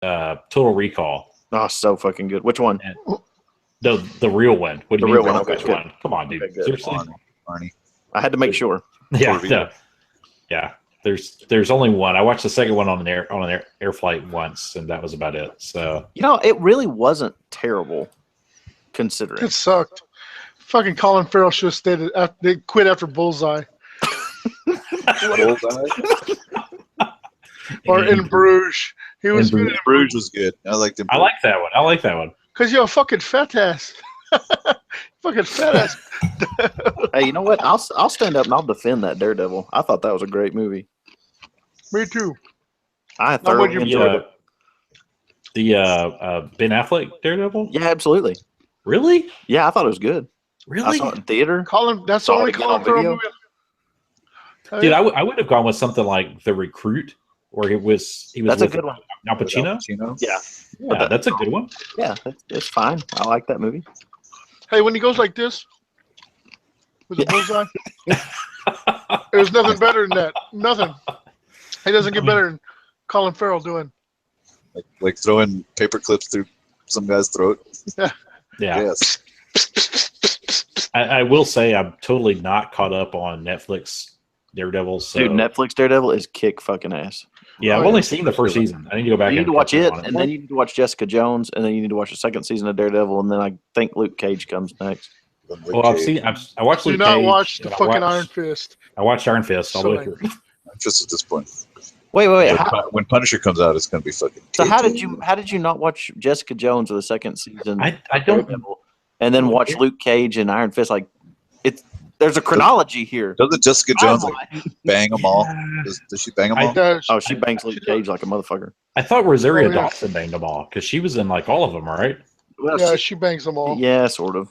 Total Recall. Oh, so fucking good. Which one? And the real one. What do you The mean? real one, Which okay, one? Come on, dude. Okay, good. Seriously? Arnie. I had to make sure. Yeah. There's only one. I watched the second one on an air flight once, and that was about it. So it really wasn't terrible, considering. It sucked. Fucking Colin Farrell should have stayed. They quit after Bullseye. Or in Bruges. He was good. Bruges was good. I liked him. I like that one. Because you're a fucking fat ass. Fucking fat ass. Hey, you know what? I'll stand up and I'll defend that Daredevil. I thought that was a great movie. Me too. I thoroughly enjoyed it. The Ben Affleck Daredevil? Yeah, absolutely. Really? Yeah, I thought it was good. Really? I saw it in theater. That's the only Colin Farrell movie. Dude, I would have gone with something like The Recruit, or he was That's with a good one. Al Pacino. Yeah, That's a good one. Yeah, it's fine. I like that movie. Hey, when he goes like this with the bullseye, there's nothing better than that. Nothing. He doesn't get better than Colin Farrell doing. Like throwing paper clips through some guy's throat. Yeah. Yes. I will say I'm totally not caught up on Netflix Daredevil. So. Dude, Netflix Daredevil is kick fucking ass. Yeah, I've only seen the first season. I need to go back. You need to watch it, and then you need to watch Jessica Jones, and then you need to watch the second season of Daredevil, and then I think Luke Cage comes next. Well, I watched Luke Cage. Do not watch the fucking Iron Fist. I watched Iron Fist all the way through. I'm just at this point. Wait. When Punisher comes out, it's going to be fucking. So how did you not watch Jessica Jones or the second season? I don't. And then watch Luke Cage and Iron Fist. Like, there's a chronology here. Doesn't Jessica Jones bang them all? Does she bang them all? Oh, she bangs Luke Cage like a motherfucker. I thought Rosario Dawson banged them all because she was in like all of them, right? Well, yeah, she bangs them all. Yeah, sort of.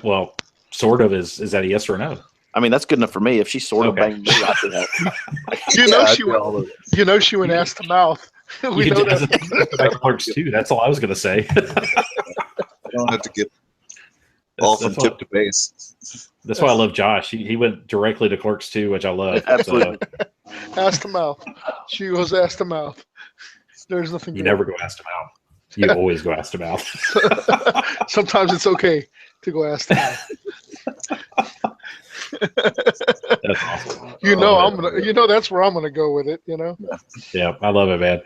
Well, sort of is that a yes or no? I mean, that's good enough for me. If she sort of banged me, I could have. She went ass to mouth. We know that. Clerks too. That's all I was gonna say. I don't have to get all from tip to base. That's why I love Josh. He went directly to Clerks 2, which I love. Absolutely. Ass to mouth. She goes ass to mouth. There's nothing. You never go ass to mouth. You always go ass to mouth. Sometimes it's okay to go ass to mouth. That's awesome. That's where I'm gonna go with it. Yeah, I love it, man.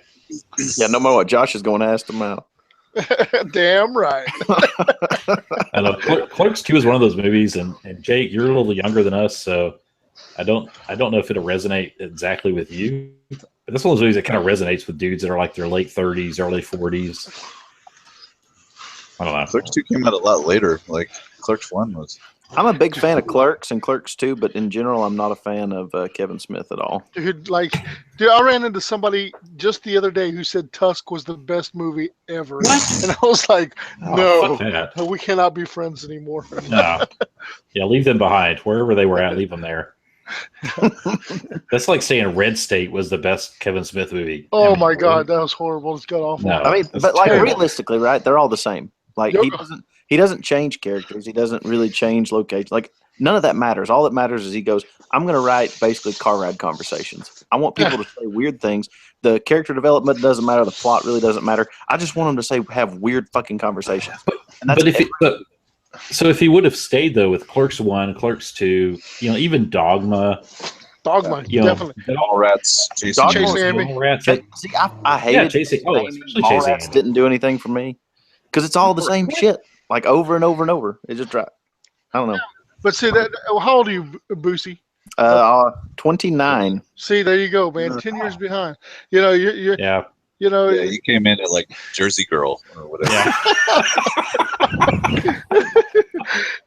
Yeah, no matter what, Josh is going ass to mouth. Damn right. I love Clerks 2 is one of those movies, and Jake, you're a little younger than us, so I don't know if it'll resonate exactly with you. But that's one of those movies that kind of resonates with dudes that are like their late 30s, early 40s. I don't know. Clerks 2 came out a lot later. Like Clerks 1 was. I'm a big fan of Clerks and Clerks 2, but in general, I'm not a fan of Kevin Smith at all. Dude, I ran into somebody just the other day who said Tusk was the best movie ever. What? And I was like, no, we cannot be friends anymore. No. Yeah, leave them behind. Wherever they were at, leave them there. That's like saying Red State was the best Kevin Smith movie. Oh, my God, that was horrible. It's got awful. No, I mean, but realistically, right, they're all the same. Like, he doesn't change characters. He doesn't really change location. Like, none of that matters. All that matters is he goes, I'm going to write basically car ride conversations. I want people to say weird things. The character development doesn't matter. The plot really doesn't matter. I just want them to have weird fucking conversations. And that's so if he would have stayed, though, with Clerks 1, Clerks 2, even Dogma. Definitely. Mallrats, Chasing Amy. See, I hated Chasing. Especially Chasing Amy. Didn't do anything for me because it's all the same shit. Like over and over and over. It just dropped. I don't know. But see that. How old are you, Boosie? 29. See, there you go, man. 10 years behind. You're Yeah. You came in at like Jersey Girl or whatever. Yeah.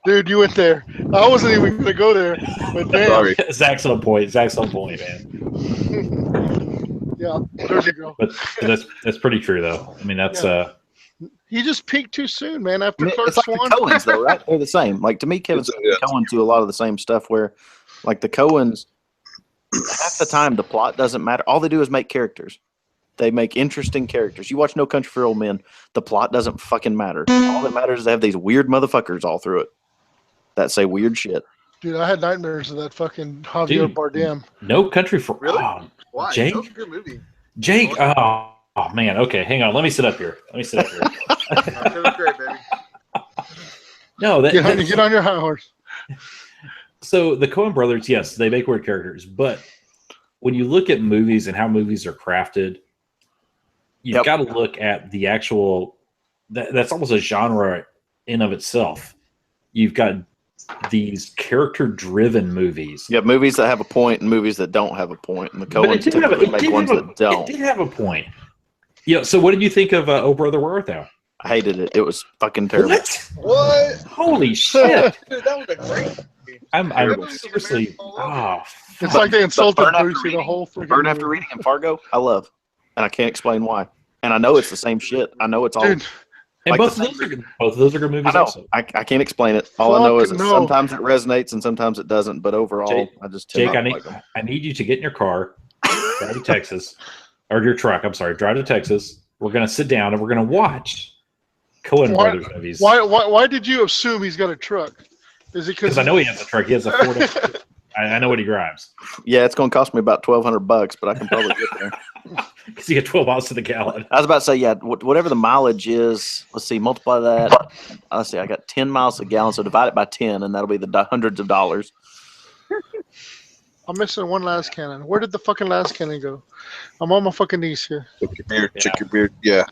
Dude, you went there. I wasn't even going to go there. But damn. Sorry. Zach's on point, man. Yeah, Jersey Girl. But that's pretty true, though. I mean, that's He just peaked too soon, man. After Clerks it's like 1. the Coens, though, right? They're the same. Like to me, Kevin Smith and Coen do a lot of the same stuff. Where, like the Coens, half the time the plot doesn't matter. All they do is make characters. They make interesting characters. You watch No Country for Old Men, the plot doesn't fucking matter. All that matters is they have these weird motherfuckers all through it that say weird shit. Dude, I had nightmares of that fucking Javier Bardem. No Country for Really? Why? Jake? That was a good movie. Jake, oh Oh man, okay, hang on. Let me sit up here. Feels great, baby. No, Get on your high horse. So the Coen brothers, yes, they make weird characters, but when you look at movies and how movies are crafted, you've got to look at the actual. That's almost a genre in of itself. You've got these character-driven movies. You have movies that have a point and movies that don't have a point, and the Coens typically make ones that don't. It did have a point. Yeah. So, what did you think of "Oh Brother Where Art Thou"? I hated it. It was fucking terrible. What? Holy shit! Dude, that was a great movie. I'm seriously. Oh, It's like they insulted Burn After Brucey the Reading- whole freaking Burn movie. After Reading and Fargo, I love, and I can't explain why. And I know it's the same shit. I know it's all. Dude, and Like both the of those are good. Both of those are good movies. I know. Also, I can't explain it. All I know is that Fuck no. sometimes it resonates and sometimes it doesn't. But overall, Jake- I just tend Jake, not to like them. I need you to get in your car, drive to Texas, or your truck. I'm sorry, drive to Texas. We're gonna sit down and we're gonna watch Coen Brothers movies. why did you assume he's got a truck? Is it Because I know he has a truck. He has a Ford. I know what he drives. Yeah, it's going to cost me about $1,200, but I can probably get there. Because he had 12 miles to the gallon. I was about to say, yeah, whatever the mileage is. Let's see, multiply that. Let's see, I got 10 miles a gallon, so divide it by 10, and that'll be the hundreds of dollars. I'm missing one last cannon. Where did the fucking last cannon go? I'm on my fucking knees here. Check your beard. Check your beard. Yeah.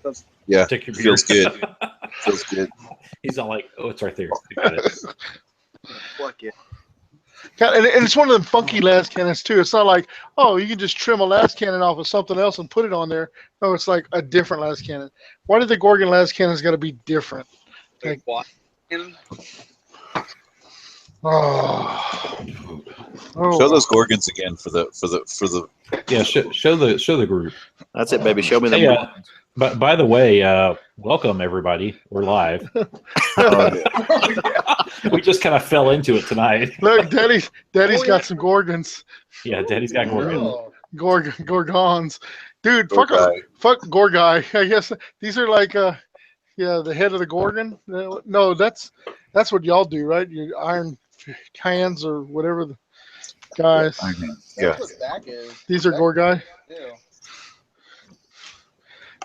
Yeah. Take your Feels beer. good. Feels good. He's all like, oh, it's right there. I got it. Fuck yeah. God, and it's one of them funky last cannons too. It's not like, oh, you can just trim a last cannon off of something else and put it on there. No, it's like a different last cannon. Why did the Gorgon last cannons got to be different? Like, what? Oh. Show those Gorgons again for the. Yeah, show the group. That's it, baby. Show me the Hey, but by the way, welcome everybody. We're live. We just kind of fell into it tonight. Look, Daddy's got some Gorgons. Yeah, Daddy's got Gorgon. Oh. Gorgons. Dude, fuck Gorgai. I guess these are like the head of the Gorgon. No, that's what y'all do, right? Your iron hands or whatever the guys. Yeah. That's what Dak is. These are Gorgai. Yeah.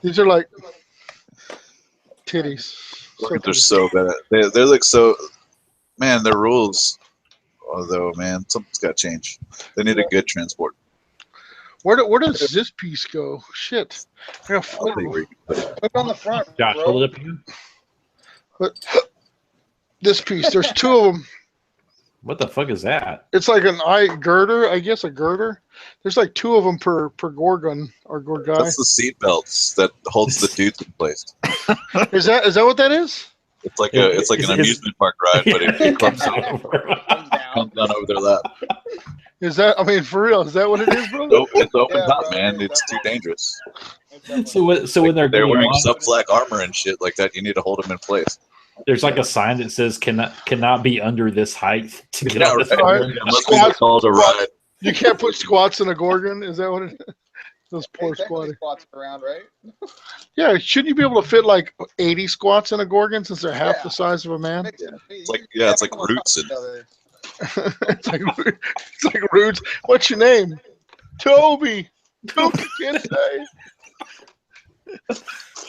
These are like titties. Gorgons are so bad. They look so. Man, their rules. Although, man, something's got to change. They need a good transport. Where does this piece go? Shit. I got four. Put it on the front, Josh, bro. hold it up again. But this piece, there's two of them. What the fuck is that? It's like an eye girder, I guess a girder. There's like two of them per Gorgon or Gorgai. That's the seat belts that holds the dudes in place. Is that what that is? It's like an amusement park ride, but it comes down over their lap. Is that? I mean, for real, is that what it is, bro? It's open Yeah, top, bro, man. yeah, It's too dangerous. So when they're going wearing on, sub-flak armor and shit like that, you need to hold them in place. there's like a sign that says cannot be under this height to get on this right. Gorgon. Unless we call it a ride. You can't put squats in a Gorgon. Is that what it is? Those poor squatty. Squats around, right? Yeah, shouldn't you be able to fit like 80 squats in a Gorgon since they're half the size of a man? It's like roots and it's like Roots. What's your name? Toby. Toby Kente.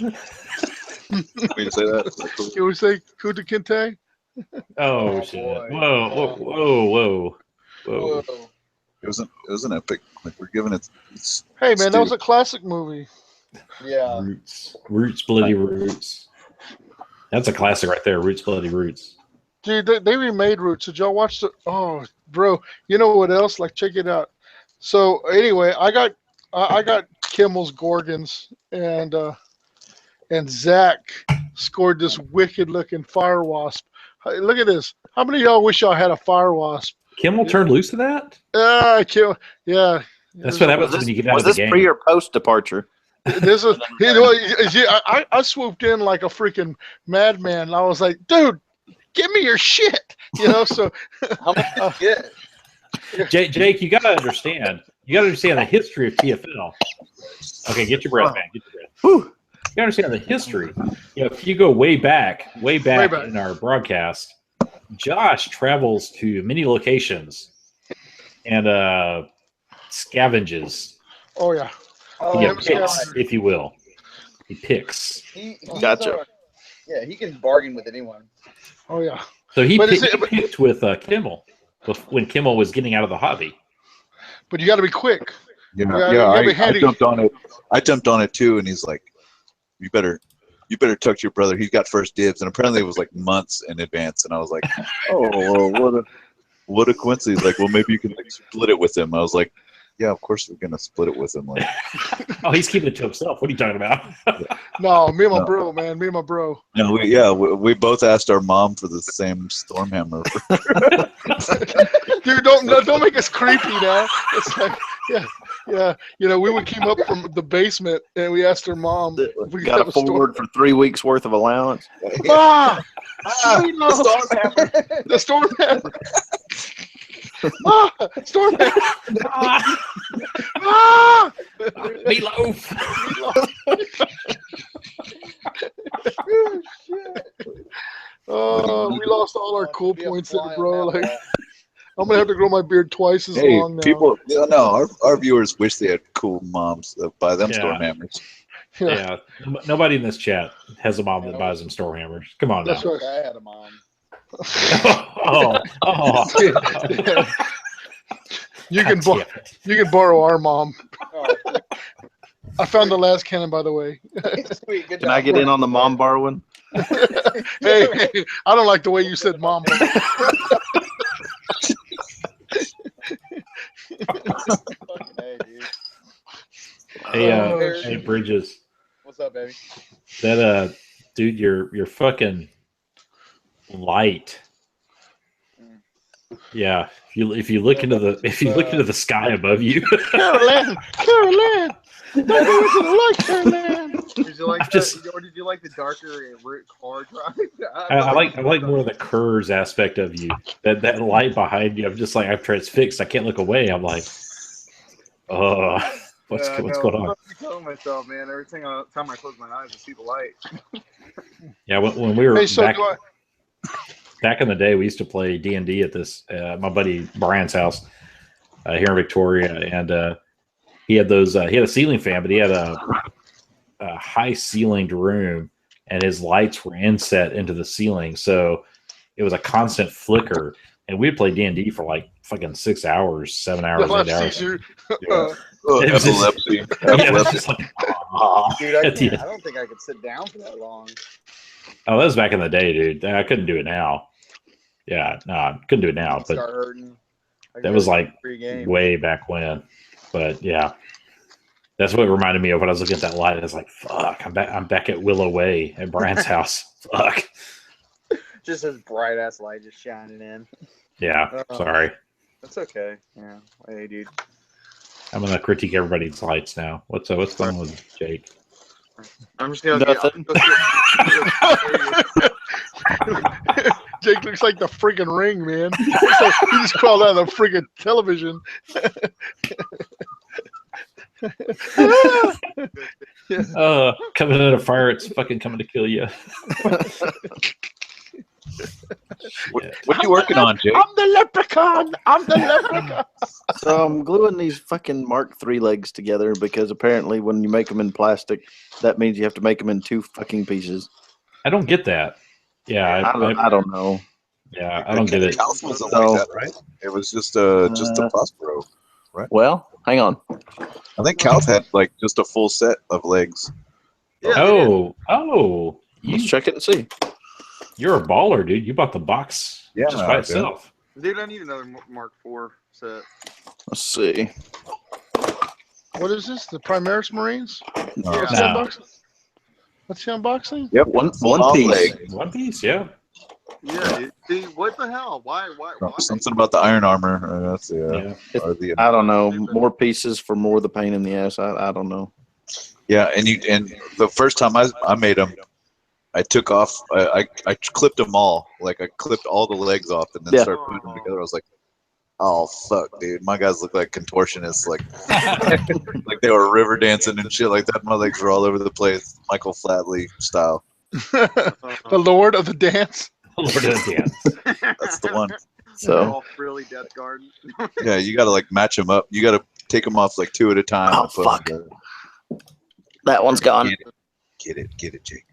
we say that. Can we say Kuta Kente? Oh shit! Whoa! Whoa. It was an epic. Like we're giving it. Hey man, that was a classic movie. Yeah. Roots, bloody roots. That's a classic right there. Roots, bloody roots. Dude, they remade Roots. Did y'all watch the? Oh, bro, you know what else? Like, check it out. So anyway, I got Kimmel's Gorgons, and Zach scored this wicked looking fire wasp. Hey, look at this. How many of y'all wish y'all had a fire wasp? Kimmel turned loose to that. Yeah. That's what happens when you get out of the Was game. this pre or post departure? This is. I swooped in like a freaking madman. I was like, dude, give me your shit. So How much did you get? Jake, you got to understand. You got to understand the history of TFL. Okay, get your breath, man. Get your breath. Whew. You got to understand the history. If you go way back in our broadcast, Josh travels to many locations and scavenges. Oh yeah. Picks, if you will. He picks. He's Gotcha. yeah, he can bargain with anyone. Oh yeah. So he But picked with Kimmel when Kimmel was getting out of the hobby. But you got to be quick. Yeah, You gotta be I handy. jumped on it. I jumped on it too, and he's like, "You better talk to your brother. He's got first dibs." And apparently, it was like months in advance. And I was like, "Oh, well, what a coincidence!" Like, well, maybe you can like split it with him. I was like, "Yeah, of course we're gonna split it with him." Like, Oh, he's keeping it to himself. What are you talking about? No, me and my No. bro, man. Me and my bro. no, we both asked our mom for the same storm hammer. Dude, don't make us creepy now. It's like, yeah. You know, we came up from the basement and we asked her mom if we could Got have a a storm. forward for 3 weeks worth of allowance. Ah, The storm hammer. the storm hammer. Ah, storm hammer. Ah, Meatloaf. oh, we lost all our cool Be a points there, fly on bro. that Like, wall. I'm gonna have to grow my beard twice as Hey, long now. people, no, our viewers wish they had cool moms that buy them Yeah. storm hammers. Yeah. Nobody in this chat has a mom that buys them store hammers. Come on now. That's I right. wish I had a mom. oh. You can God damn it. you can borrow our mom. Oh, I found the last cannon, by the way. sweet, good Can I job. get in on the mom borrowing? Hey, I don't like the way you said mom. Fucking A, dude. Hey, Oh, hey, shit. Bridges. What's up, baby? That dude, your fucking light. Yeah, if you look into the sky above you, Caroline, don't go into the light, Caroline. Did you like I'm just- or did you like the darker root car drive? I like more of the curves aspect of you. That light behind you. I'm just like I'm transfixed. I can't look away. I'm like, oh, what's going on? I'm telling myself, man. Every time I close my eyes, I see the light. Yeah, when we were Hey, so back, do I? back in the day, we used to play D&D at this my buddy Brian's house here in Victoria, and he had those. He had a ceiling fan, but he had a high ceilinged room, and his lights were inset into the ceiling, so it was a constant flicker. And we'd play D&D for like fucking 6 hours, 7 hours, 8 hours. Oh, It was just- epilepsy. Yeah, it was Epilepsy. just like, ah. Dude, I At the can't. end. I don't think I could sit down for that long. Oh, that was back in the day, dude. I couldn't do it now. Yeah, no, I couldn't do it now. I'd But start hurting. that was like pre-game. way back when. But yeah, that's what it reminded me of when I was looking at that light. I was like, "Fuck, I'm back at Willow Way at Brian's house." Fuck. Just this bright ass light just shining in. Yeah, sorry. That's okay. Yeah. Hey, dude. I'm gonna critique everybody's lights now. What's going on with Jake? I'm just gonna. Nothing. Jake looks like the freaking Ring, man. It's like he just crawled out of the freaking television. Coming in a fire, it's fucking coming to kill you. What you working on, Jake? I'm the leprechaun. I'm the leprechaun. So I'm gluing these fucking Mark III legs together because apparently when you make them in plastic, that means you have to make them in 2 fucking pieces. I don't get that. Yeah, I don't know. yeah, I don't get it. House wasn't So- like that, right? It was just a Prospero. Well, hang on. I think Cal's had like just a full set of legs. Yeah, Oh, Let's check it and see. you're a baller, dude. You bought the box Yeah, just by I itself. Dude, I need another Mark IV set. Let's see. What is this? The Primaris Marines? No. What's the unboxing? What's the unboxing? Yep, One full-on piece. leg. One piece, yeah. Yeah, dude. Dude, what the hell? Why? Something about the iron armor. That's Yeah. or the I don't know. More pieces for more the pain in the ass. I don't know. yeah. And the first time I made them, I took off. I clipped them all. Like I clipped all the legs off and then Yeah. started putting them together. I was like, oh fuck, dude, my guys look like contortionists. Like like they were river dancing and shit like that. My legs were all over the place, Michael Flatley style. The Lord of the Dance. Lord of the Dance. That's the one. So all frilly Death Guard. Yeah, you got to like match them up. You got to take them off like 2 at a time. Oh, and put 'em fuck. together. that one's gone. Get it, Jake.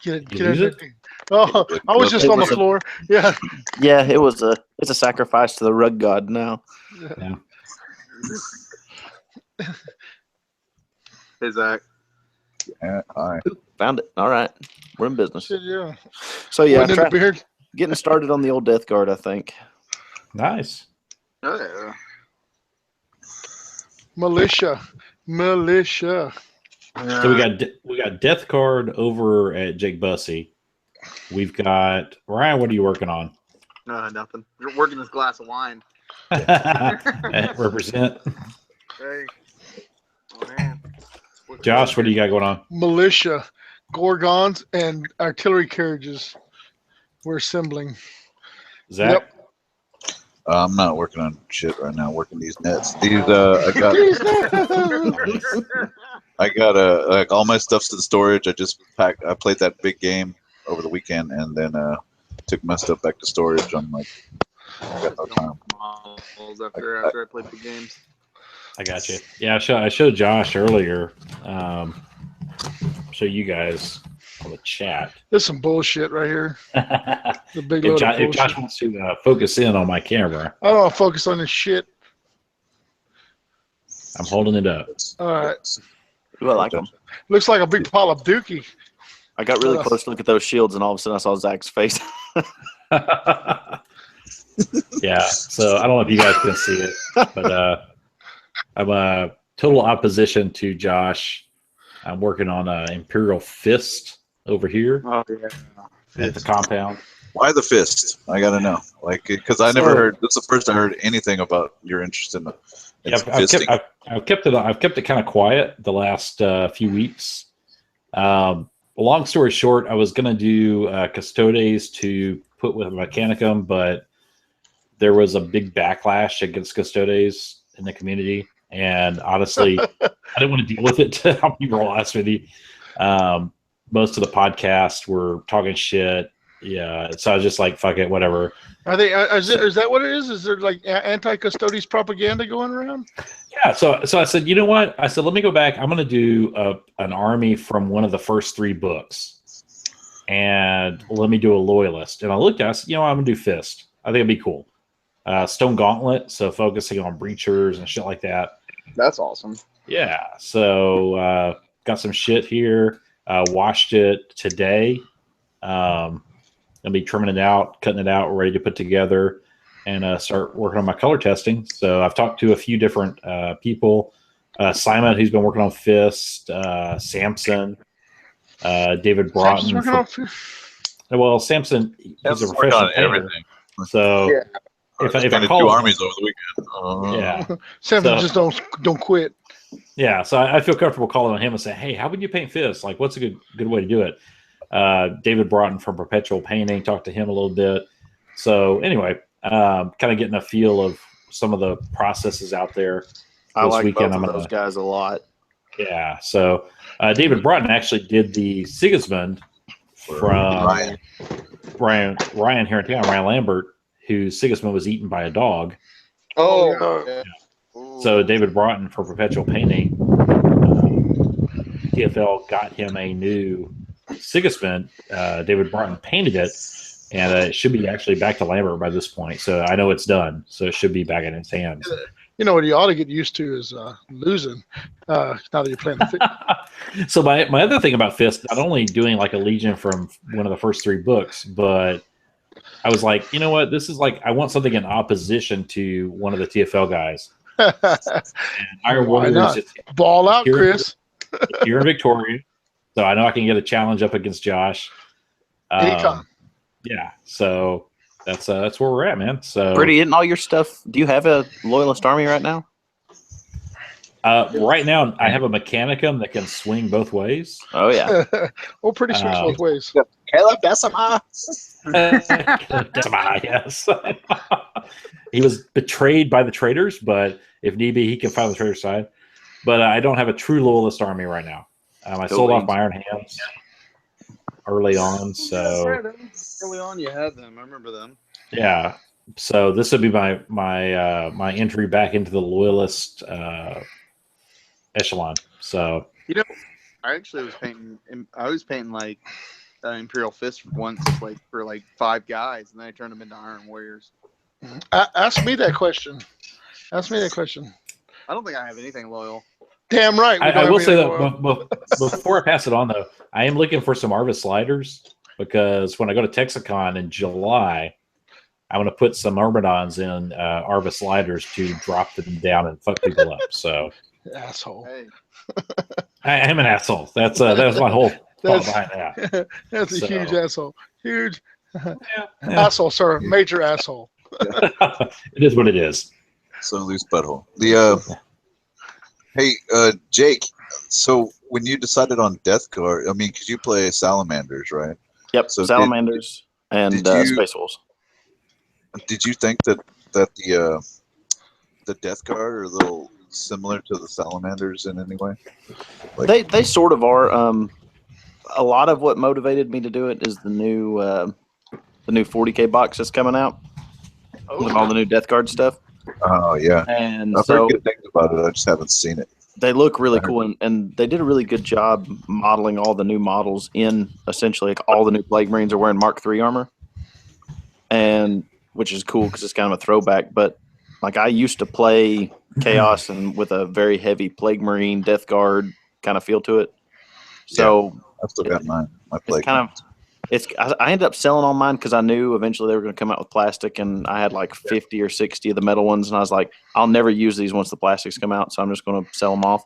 Get it, You get use it. it? Oh, I was just It on the was a- floor. Yeah. Yeah, it's a sacrifice to the rug god now. Yeah. Hey, Zach. Yeah, all right. Found it. All right, we're in business. Shit, yeah. So yeah, Wetting in the beard. getting started on the old Death Guard, I think. Nice. Oh, yeah. Militia. So we got Death Card over at Jake Bussey. We've got Ryan. What are you working on? No, nothing. You're working this glass of wine. Represent. Hey. Oh, man. Josh, what do you got going on? Militia. Gorgons and artillery carriages. We're assembling. Zach. I'm not working on shit right now. Working these nets. These I got like all my stuff's to the storage. I just packed. I played that big game over the weekend, and then took my stuff back to storage. I'm like, I got no time. After I played the games. I got you. Yeah, I showed Josh earlier. Show you guys on the chat. There's some bullshit right here. The big If load of Josh bullshit. wants to focus in on my camera, I don't want to focus on this shit. I'm holding it up. All right. Ooh, I like them. Looks like a big pile of dookie. I got really close to look at those shields, and all of a sudden I saw Zach's face. Yeah, so I don't know if you guys can see it, but I'm a total opposition to Josh. I'm working on an Imperial Fist over here Oh, yeah. at the compound. Why the fist? I gotta know. Like, because I never heard. This is the first I heard anything about your interest in Yeah, fisting. I've kept it kind of quiet the last few weeks. Long story short, I was going to do Custodes to put with Mechanicum, but there was a big backlash against Custodes in the community, and honestly, I didn't want to deal with it. I'll be real honest with you. Most of the podcasts were talking shit. Yeah, so I was just like, fuck it, whatever. Are they? Is that what it is? Is there like anti-custodes propaganda going around? Yeah, so I said, you know what? I said, let me go back. I'm going to do an army from one of the first 3 books, and let me do a loyalist. And I looked at it, I said, you know what? I'm going to do Fist. I think it'd be cool. Stone Gauntlet, so focusing on breachers and shit like that. That's awesome. Yeah, so got some shit here. Washed it today. I'll be trimming it out, cutting it out, ready to put together, and start working on my color testing. So I've talked to a few different people. Simon, who's been working on Fist, Samson, David Broughton. Well, Samson, he's a professional on painter. everything. So Yeah. if I Painted call 2 him- armies over the weekend. yeah, Samson, So- just don't quit. yeah. So I feel comfortable calling on him and say, hey, how would you paint Fist? Like, what's a good way to do it? David Broughton from Perpetual Painting, talked to him a little bit. So anyway, kind of getting a feel of some of the processes out there. I This like weekend, both I'm of those guys a lot. Yeah. So David Broughton actually did the Sigismund from Ryan here in town, Ryan Lambert, whose Sigismund was eaten by a dog. Oh, yeah. So David Broughton for Perpetual Painting, TFL got him a new Sigismund. David Broughton painted it, and it should be actually back to Lambert by this point. So I know it's done. So it should be back in his hands. You know what you ought to get used to is losing. Now that you're playing the So my other thing about Fist, not only doing like a Legion from one of the first 3 books, but I was like, you know what? This is like, I want something in opposition to one of the TFL guys. And Iron Why Warriors, not? it's Ball out, Here- Chris. here in Victoria. So I know I can get a challenge up against Josh. Anytime. Yeah. So that's where we're at, man. So Pretty, isn't all your stuff? Do you have a loyalist army right now? right now I have a Mechanicum that can swing both ways. Oh yeah. Well, pretty swings both ways. Caleb Decima. Yes. He was betrayed by the traitors, but if need be, he can fight on the traitor side. But I don't have a true loyalist army right now. I sold off my Iron Hands early on, so Early on, you had them. I remember them. yeah. So this would be my entry back into the loyalist echelon. So I actually was painting. I was painting like Imperial Fist once, like for like 5 guys, and then I turned them into Iron Warriors. Ask me that question. Ask me that question. I don't think I have anything loyal. Damn right. I will say that before I pass it on, though, I am looking for some Arvis sliders because when I go to Texicon in July, I want to put some Myrmidons in Arvis sliders to drop them down and fuck people up. So, asshole. Hey, I am an asshole. That's my whole thought behind that. That's a huge asshole. Huge Yeah. asshole, sir. Major asshole. It is what it is. So loose butthole. Hey, Jake. So when you decided on Death Guard, I mean, because you play Salamanders, right? Yep, So Salamanders and Space Wolves. Did you think that the Death Guard are a little similar to the Salamanders in any way? Like, They sort of are. A lot of what motivated me to do it is the new 40K box that's coming out with all the new Death Guard stuff. oh yeah, And I've so heard good things about it. I just haven't seen it. they look really cool, and they did a really good job modeling all the new models in essentially like all the new Plague Marines are wearing Mark III armor, and which is cool because it's kind of a throwback. But like I used to play Chaos and with a very heavy Plague Marine Death Guard kind of feel to it. So I've still got mine. My it's Plague. kind of I ended up selling all mine because I knew eventually they were going to come out with plastic, and I had like 50 or 60 of the metal ones, and I was like, I'll never use these once the plastics come out, so I'm just going to sell them off.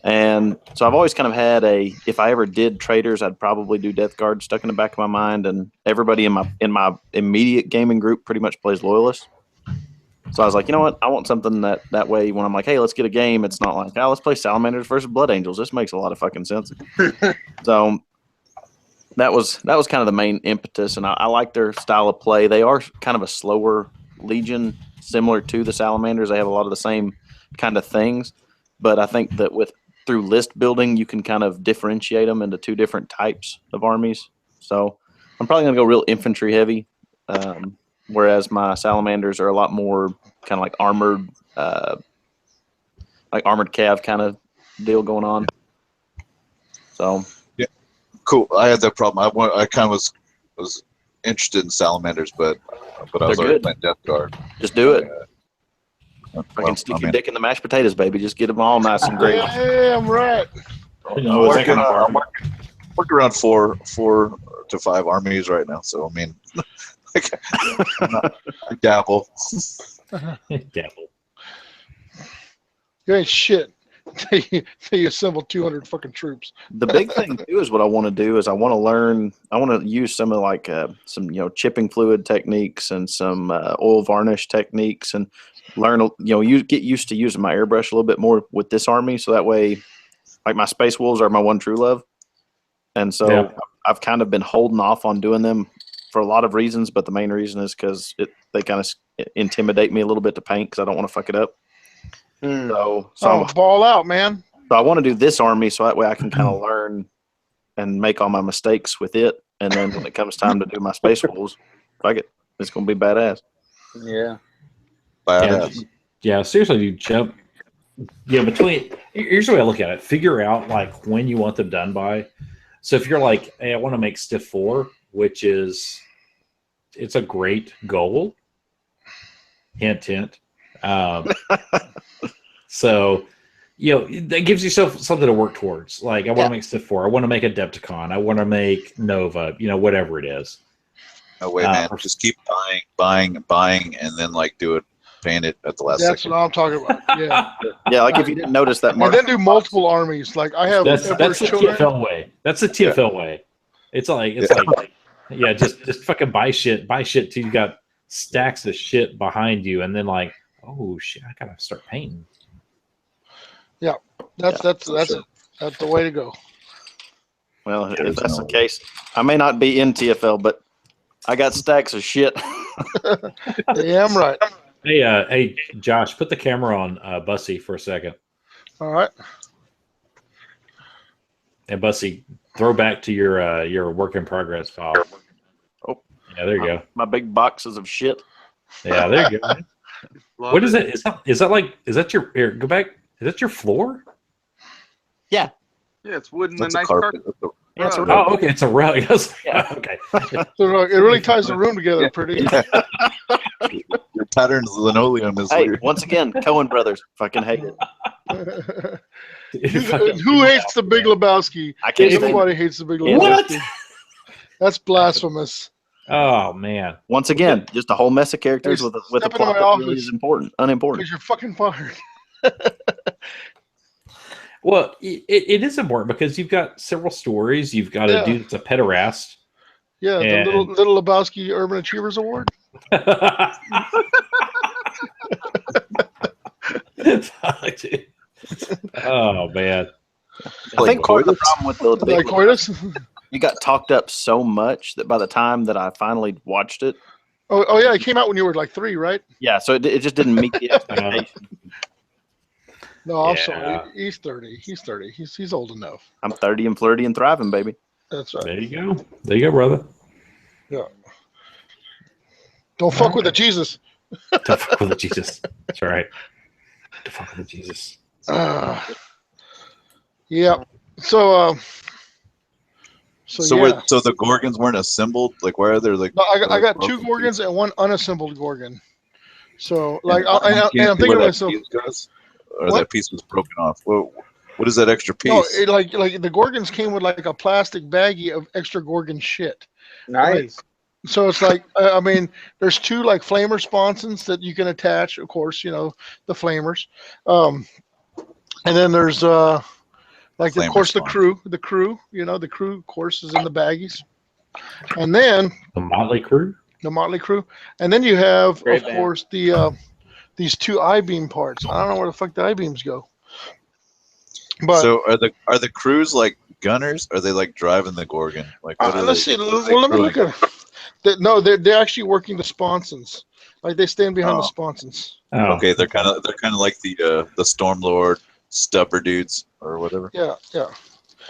And so I've always kind of had if I ever did traders, I'd probably do Death Guard stuck in the back of my mind, and everybody in my immediate gaming group pretty much plays Loyalist. So I was like, you know what? I want something that way when I'm like, hey, let's get a game, it's not like, oh, let's play Salamanders versus Blood Angels. This makes a lot of fucking sense. So that was kind of the main impetus, and I like their style of play. They are kind of a slower legion, similar to the Salamanders. They have a lot of the same kind of things, but I think that through list building, you can kind of differentiate them into 2 different types of armies. So I'm probably going to go real infantry heavy, whereas my Salamanders are a lot more kind of like armored cav kind of deal going on. So. Cool. I had that problem. I kind of was interested in Salamanders, but I was already playing Death Guard. Just do it. Fucking stick your dick in the mashed potatoes, baby. Just get them all nice and great. Yeah, I'm right. I'm working around 4 to 5 armies right now. So I mean, I dabble. Dabble. You ain't shit. They assemble 200 fucking troops. The big thing too is what I want to do is I want to learn. I want to use some of like some chipping fluid techniques and some oil varnish techniques, and learn you get used to using my airbrush a little bit more with this army. So that way, like my Space Wolves are my one true love, and so I've kind of been holding off on doing them for a lot of reasons. But the main reason is because they kind of intimidate me a little bit to paint because I don't want to fuck it up. So ball out, man. So I want to do this army so that way I can kind of learn and make all my mistakes with it, and then when it comes time to do my Space Wolves, fuck it, it's gonna be badass. Yeah. Badass. Yeah, seriously, you jump. Yeah, here's the way I look at it. Figure out like when you want them done by. So if you're like, hey, I want to make Stiff 4, which it's a great goal. Hint, hint. So, that gives yourself something to work towards. Like, I want to make Stiff 4. I want to make Adepticon. I want to make Nova. Whatever it is. No way, man. Just keep buying, and then like paint it at the last That's second. what I'm talking about. Yeah. Yeah, like if you didn't notice that, And then do multiple armies. Like I have. That's the TFL way. That's the TFL way. It's like just fucking buy shit till you got stacks of shit behind you, and then like, oh shit, I gotta start painting. Yeah, that's the way to go. Well, if that's the case, I may not be in TFL, but I got stacks of shit. Yeah, I'm right. Hey, Josh, put the camera on Bussy for a second. All right. And Bussy, throw back to your work in progress file. Oh, yeah, there you go. My big boxes of shit. Yeah, there you go. What is it? Is that your here? Go back. Is that your floor? Yeah. Yeah, it's wood and a That's a nice carpet. carpet. That's Yeah, it's a rug. rug. Oh, okay, it's a rug. Yes. Yeah. Okay. So it really ties the room together pretty. Your pattern's linoleum is Hey, weird. once again, Cohen brothers fucking hate it. Who hates the Big Lebowski? I can't stand Everybody it. hates the Big What? Lebowski. That's blasphemous. Oh man. Once again, just a whole mess of characters Hey, with a step into plot my that really office. is unimportant. Because you're fucking fired. Well, it is important because you've got several stories. You've got a Yeah. dude that's a pederast. Yeah, the And- little Lebowski Urban Achievers Award. Oh man. I think part of the coitus? problem with the Big Like Lebowski, coitus? it got talked up so much that by the time that I finally watched it, Oh yeah, it came out when you were like 3, right? yeah, so it just didn't meet the expectation. No, I'm Yeah. sorry. He's 30. He's 30. He's old enough. I'm 30 and flirty and thriving, baby. That's right. There you go. There you go, brother. Don't fuck with the Jesus. Don't fuck with the Jesus. That's right. Don't fuck with the Jesus. Yeah. So So yeah. what? So the Gorgons weren't assembled. Like, why are there like? No, I got broken 2 Gorgons and 1 unassembled Gorgon. So pieces? like, and I'm Can't see thinking where to that myself, piece goes? Or What? that piece was broken off. What is that extra piece? no, like the Gorgons came with like a plastic baggie of extra Gorgon shit. Nice. So it's like, I mean, there's 2 like flamer sponsons that you can attach, of course, you know, the flamers. And then there's like of Flamer course spawn. the crew, you know, the crew of course is in the baggies. And then The Motley Crew. the Motley Crew. And then you have, Great of band. course, the these 2 I-beam parts. I don't know where the fuck the I-beams go. But So are the crews like gunners? Or are they like driving the Gorgon? Like, what are let's they, see. what are they Well, let me crewing? look at it. No, they're actually working the sponsons. Like they stand behind the Oh. sponsons. Oh, Okay, they're kind of like the Stormlord stubber dudes or whatever. Yeah, yeah.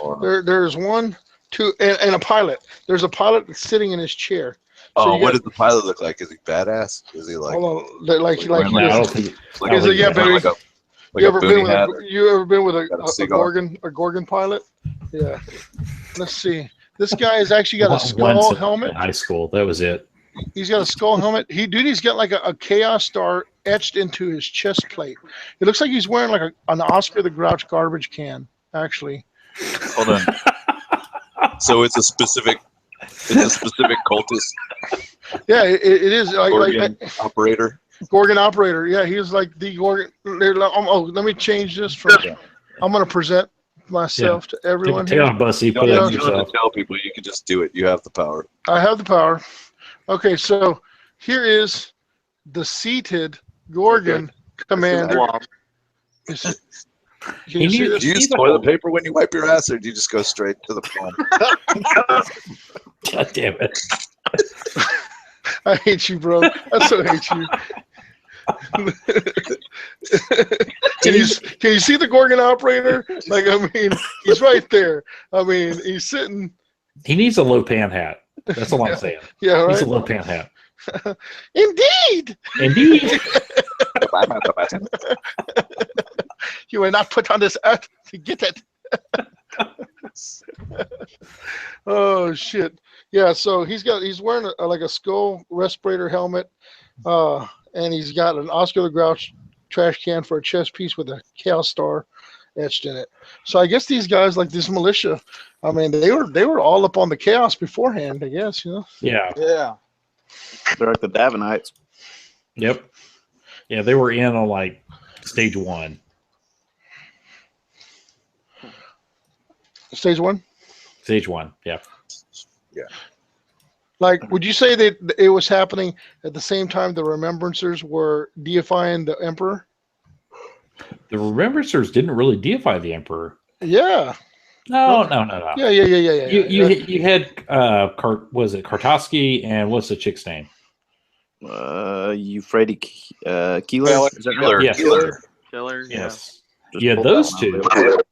Or, There's 1, 2, and a pilot. There's a pilot that's sitting in his chair. oh, you what got- does the pilot look like? Is he badass? Is he like? Hold on, like wearing no, I he don't is. think. Like, I don't He's like, think yeah, that- baby. like a You ever been boonie with hat? a cigar? Gorgon pilot? Yeah. Let's see. This guy has actually got a Once skull in helmet. high school. That was it. He's got a skull helmet. He's got like a chaos star etched into his chest plate. It looks like he's wearing like an Oscar the Grouch garbage can, actually. Hold on. So it's a specific cultist Yeah, it is like Gorgon operator. Gorgon operator. Yeah, he's like the Gorgon. Oh, let me change this from. Yeah. I'm going to present myself to everyone Take here. off, Bussy. You Put don't it have on you don't have yourself. to tell people. You can just do it. You have the power. I have the power. Okay, so here is the seated Gorgon commander. Blob. Can He you see needs- this? Do you use Either toilet way. paper when you wipe your ass, or do you just go straight to the palm? God damn it. I hate you, bro. I so hate you. Can you see the Gorgon operator? Like, I mean, he's right there. I mean, he's sitting. He needs a low pan hat. That's all I'm saying. Yeah, He needs a right. low pan hat. Indeed, Indeed. you were not put on this earth to get it. Oh shit! Yeah, so he's wearing like a skull respirator helmet, and he's got an Oscar the Grouch trash can for a chest piece with a Chaos Star etched in it. So I guess these guys, like this militia, I mean, they were all up on the chaos beforehand. I guess, you know. Yeah. Yeah. They're like the Davinites. Yep. Yeah, they were in on like stage 1. Stage 1. Stage 1. Yeah. Like, would you say that it was happening at the same time the Remembrancers were deifying the Emperor? The Remembrancers didn't really deify the Emperor. Yeah. No. Yeah. You had was it Kartovsky and what's the chick's name? Euphrates Keeler? Is that right? Killer. Yes. Killer. Yes. Just Yeah, pulled those that one two out of the-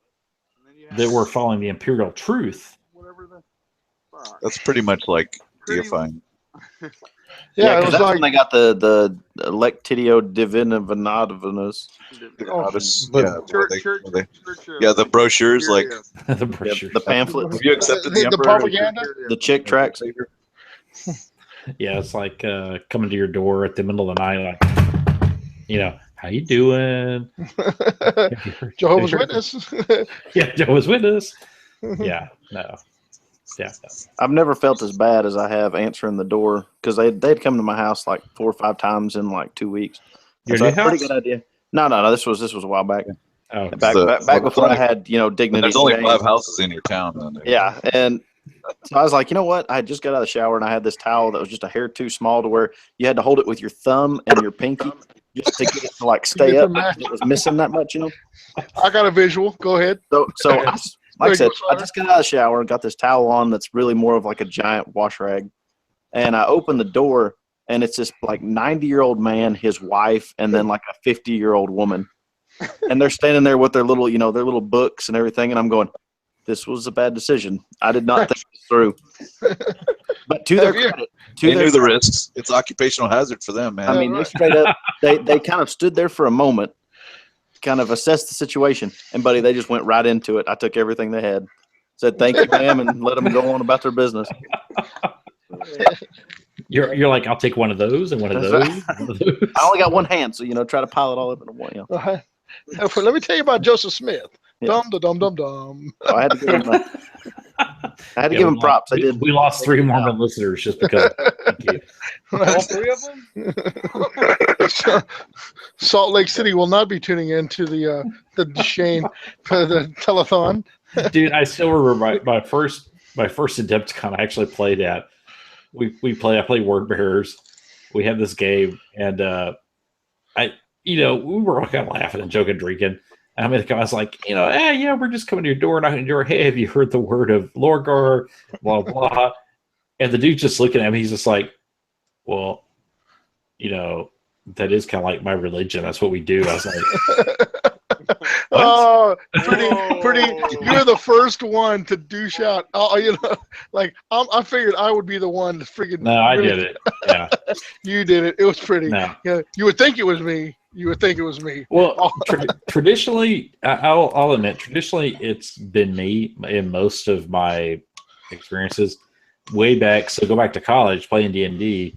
that were following the Imperial Truth. Whatever the fuck. That's pretty much like Pretty- deifying. Yeah, it because was that's like when they got the Lectitio Divinovinus. Oh, Yeah, the brochures, like The brochure. The pamphlet. have you accepted the the emperor? propaganda. The chick tracks. Yeah, it's like coming to your door at the middle of the night, like, how you doing? Jehovah's Witness. Yeah, Jehovah's Witness. Yeah, no. Yeah. No. I've never felt as bad as I have answering the door because they'd come to my house like 4 or 5 times in like 2 weeks. Your So new that's a pretty house? good idea. No. This was a while back. Oh, Back before I had dignity. There's only shame. 5 houses in your town. Then. Yeah, and so I was like, you know what? I had just got out of the shower and I had this towel that was just a hair too small to where you had to hold it with your thumb and your pinky just to get it to like stay get up. the match. It was missing that much, I got a visual. Go ahead. So like I said, I just got out of the shower and got this towel on that's really more of like a giant wash rag. And I opened the door and it's this like 90-year-old man, his wife, and then like a 50-year-old woman. And they're standing there with their little, their little books and everything. And I'm going, this was a bad decision. I did not think this through. But to their credit, they knew the risks. It's occupational hazard for them, man. I mean, they straight up, they kind of stood there for a moment, kind of assessed the situation, and buddy, they just went right into it. I took everything they had, said thank you, ma'am, and let them go on about their business. You're like, I'll take one of those and one of those. And one of those. I only got one hand, so try to pile it all up in one. Let me tell you about Joseph Smith. Yeah. Dum. Oh, I had to give him props. We lost 3 Mormon listeners just because. Thank you. All 3 of them? Salt Lake City will not be tuning in to the Shane the telethon. Dude, I still remember my first attempt to kind of actually play that. I play Word Bearers. We had this game, and we were all kind of laughing and joking, drinking. And I was like, we're just coming to your door, knocking on your door. Hey, have you heard the word of Lorgar? Blah blah. And the dude's just looking at me. He's just like, well, that is kind of like my religion. That's what we do. I was like, oh, pretty. You're the first one to douche out. I figured I would be the one to freaking. No, I did it. Yeah, you did it. It was pretty. No. Yeah, you would think it was me. Well, traditionally, I'll admit, traditionally it's been me in most of my experiences. Way back, so go back to college playing D&D.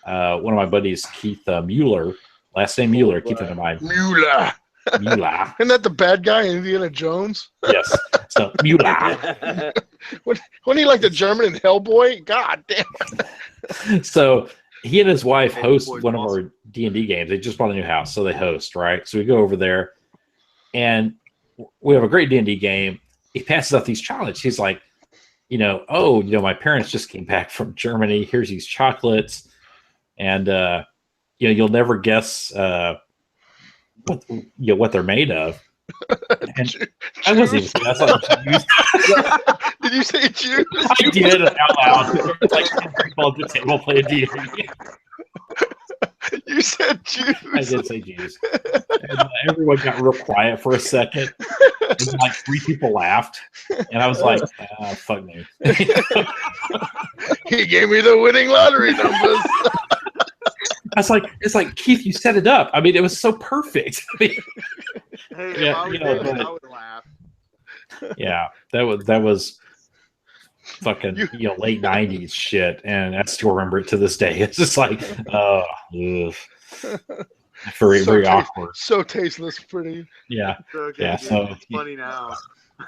One of my buddies, Keith Mueller, last name Mueller, keep that in mind. Mueller. Isn't that the bad guy in Indiana Jones? Yes. So Mueller. Wasn't he like the German in Hellboy? God damn. So he and his wife host one of our D&D games. They just bought a new house, so they host, right? So we go over there, and we have a great D&D game. He passes out these chocolates. He's like, my parents just came back from Germany. Here's these chocolates. And, you'll never guess what they're made of. And I wasn't even saying that's like juice. Did you say juice? I did it out loud. Like people at the table playing D&D. You said juice. I did say juice. And everyone got real quiet for a second. And like 3 people laughed. And I was like, fuck me. He gave me the winning lottery numbers. It's like Keith, you set it up. I mean, it was so perfect. Hey, if I would laugh. Yeah, that was fucking late 90s shit, and I still remember it to this day. It's just like very awkward. So tasteless, pretty. Yeah. Okay, yeah. dude, So it's funny now.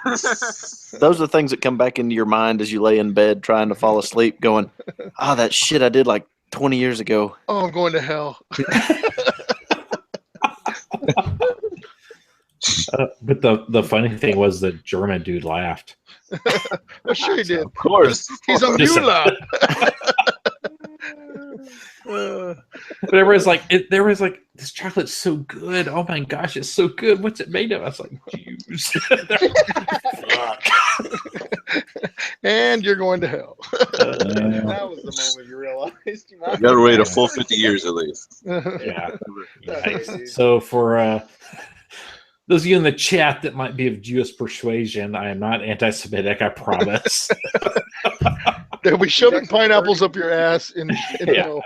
Those are the things that come back into your mind as you lay in bed trying to fall asleep, going, that shit I did like 20 years ago. Oh, I'm going to hell. But the funny thing was the German dude laughed. Well, sure he did. Of course. He's a Mueller. But everyone's like, this chocolate's so good. Oh my gosh, it's so good. What's it made of? I was like, juice. Fuck. And you're going to hell. That was the moment you realized. You got to wait a full 50 years at least. Yeah. Yikes. So for those of you in the chat that might be of Jewish persuasion, I am not anti-Semitic, I promise. They'll be shoving pineapples up your ass in Yeah, hell.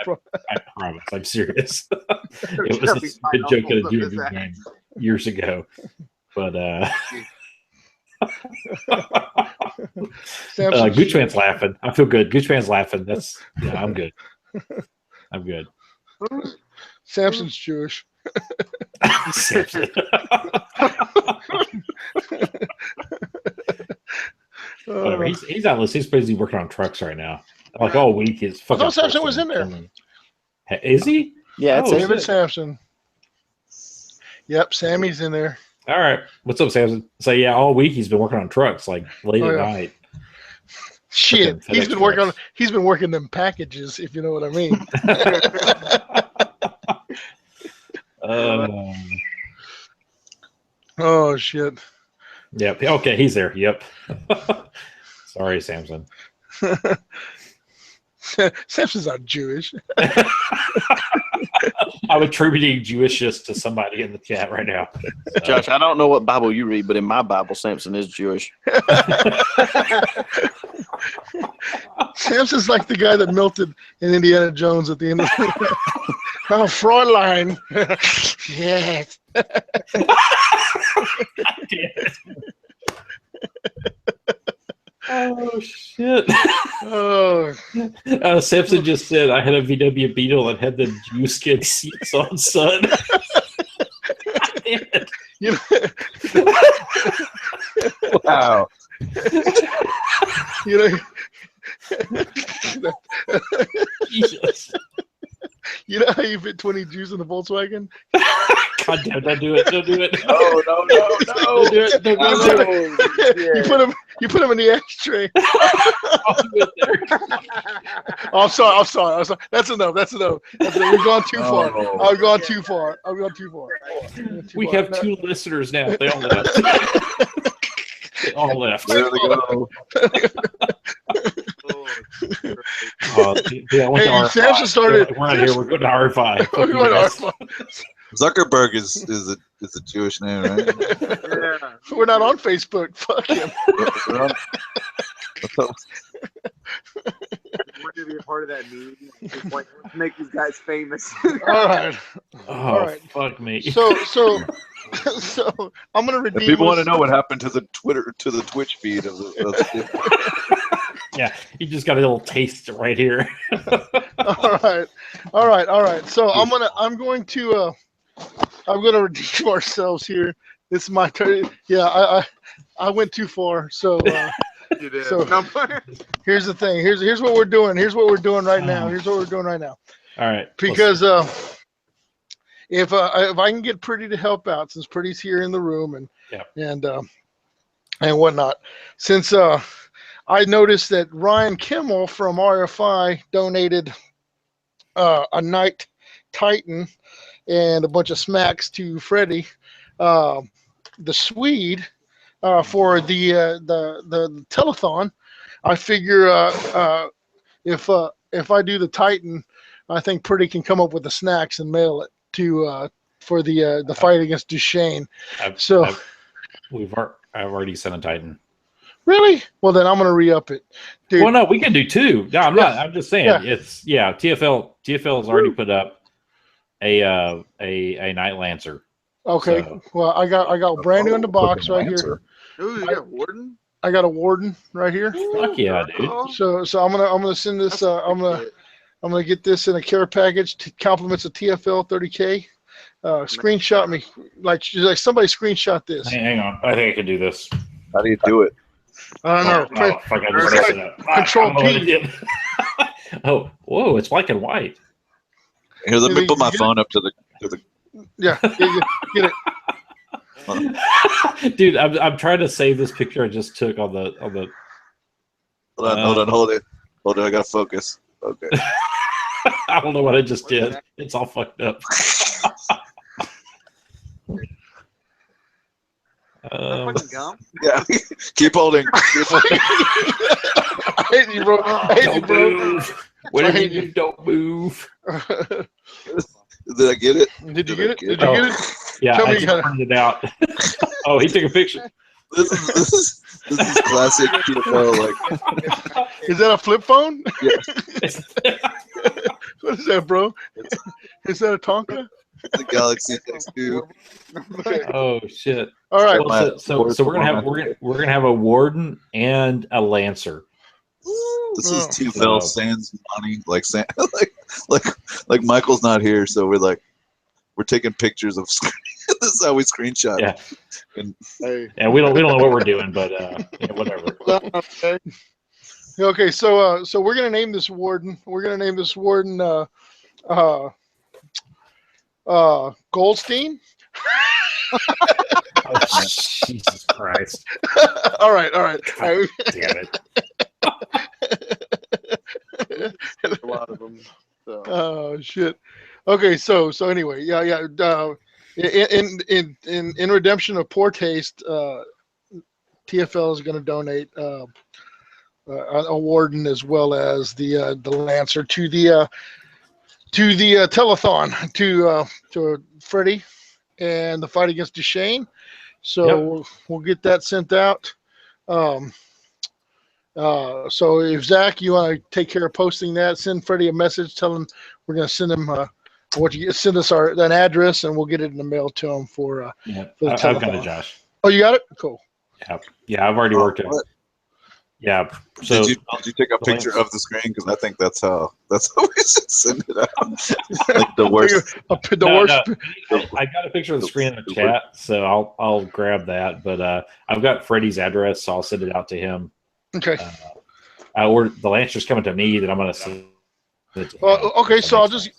I promise. I'm serious. They're It was shoving a good joke at a pineapples up his DMV ass. game years ago. But Samson's Gooch Man's Jewish. laughing. I feel good. Gooch Man's laughing. I'm good. I'm good. Samson's Jewish. Samson. Whatever. He's out listening. He's busy working on trucks right now. Like all week, his I fucking. thought Samson trucks was in there. Is he? Yeah, Oh, it's David shit. Sampson. Yep, Sammy's in there. All right. What's up, Samson? So yeah, all week he's been working on trucks, like late at night. Shit, Frickin' he's FedEx been working on. trucks. He's been working them packages, if you know what I mean. Oh shit. Yep. Okay, he's there. Yep. Sorry, Samson. Samson's not Jewish. I'm attributing Jewishness to somebody in the chat right now. So. Josh, I don't know what Bible you read, but in my Bible, Samson is Jewish. Samson's like the guy that melted in Indiana Jones at the end of the Oh, Fräulein. Yes. Oh shit! Oh, Samson just said I had a VW Beetle and had the Jew skin seats on, son. you know, Wow. you know, Jesus. you know how you fit 20 Jews in the Volkswagen? God damn! Don't do it! Don't do it! No, no, no, Don't do it! Don't do it! You put them in the ashtray. I'll do it there. Oh, I'm sorry. That's enough. We've gone too far. Oh. I've gone too far. We have two listeners now. They all left. They all left. There we go. Yeah, I went to Hey, R5. Samson started. We're out here. We're going to R5. We're going to R5. Zuckerberg is a Jewish name, right? Yeah. We're not on Facebook. Fuck him. We're gonna be a part of that meeting. Just like, let's make these guys famous. All right. Oh, All right. fuck me. So I'm gonna If redeem. people want to this- know what happened to the Twitch feed of the Yeah, you just got a little taste right here. All right. So I'm going to redeem ourselves here. This is my turn. Yeah, I went too far. So You did. So- No, here's the thing. Here's what we're doing. Here's what we're doing right now. All right. Because if I can get Pretty to help out, since Pretty's here in the room and whatnot, since I noticed that Ryan Kimmel from RFI donated a Night Titan and a bunch of smacks to Freddie, the Swede, for the telethon. I figure if I do the Titan, I think Pretty can come up with the snacks and mail it to for the fight against Duchesne. I've already sent a Titan. Really? Well, then I'm gonna re-up it, dude. Well, no, we can do two. No, I'm not. I'm just saying Yeah. TFL has already put up a Night Lancer. Okay. So- Well, I got brand new in the box right here. Ooh, you got Warden? I got a Warden right here. Fuck yeah, dude. So I'm gonna send this. I'm gonna get this in a care package. Compliments of TFL30k. Screenshot me, like somebody screenshot this. Hang on. I think I can do this. How do you do it? I don't know. Oh, fuck, I just messed it up. Control I don't know what P. it did. Oh, whoa! It's black and white. Here, let me put my You- phone up to the. Yeah, get it. Dude, I'm trying to save this picture I just took on the. Hold on, hold it. I gotta focus. Okay. I don't know what I just did. It's all fucked up. Fucking gum? Yeah. Keep holding. I hate you, bro. I hate you, Don't bro. move. Whatever I you hate do, don't move. Did I get it? Did you get it? Did Oh. you get it? Yeah, Tell I me just you got it. printed it out. Oh, he took a picture. This is classic TFL. Like, Is that a flip phone? yeah, What is that, bro? Is that a Tonka? it's a Galaxy X2. Okay. Oh shit! All right. Well, so we're gonna have a warden and a lancer. This is Oh. TFL Sans money, like like Michael's not here, so we're taking pictures of. This is how we screenshot. Yeah, Hey. and we don't know what we're doing, but whatever. Okay. Okay. So we're gonna name this warden. We're gonna name this warden Goldstein. Oh, Jesus Christ! all right. God damn it! There's a lot of them. So. Oh shit. Okay, so anyway, yeah. In redemption of poor taste, TFL is going to donate a warden as well as the lancer to the telethon to Freddie and the fight against Duchesne. So we'll get that sent out. So if Zach, you want to take care of posting that, send Freddie a message, tell him we're going to send him send us an address, and we'll get it in the mail to him for Yeah, the I've got telethon. it, Josh. Oh, you got it? Cool. Yeah, I've already worked it. What? Yeah. So Did you take a picture of the screen? Because I think that's how we should send it out. Like the worst. The worst. I got a picture of the screen in the chat, so I'll grab that. But I've got Freddie's address, so I'll send it out to him. Okay. Or the Lancer's coming to me that I'm going to send it to him. Okay, so I'll just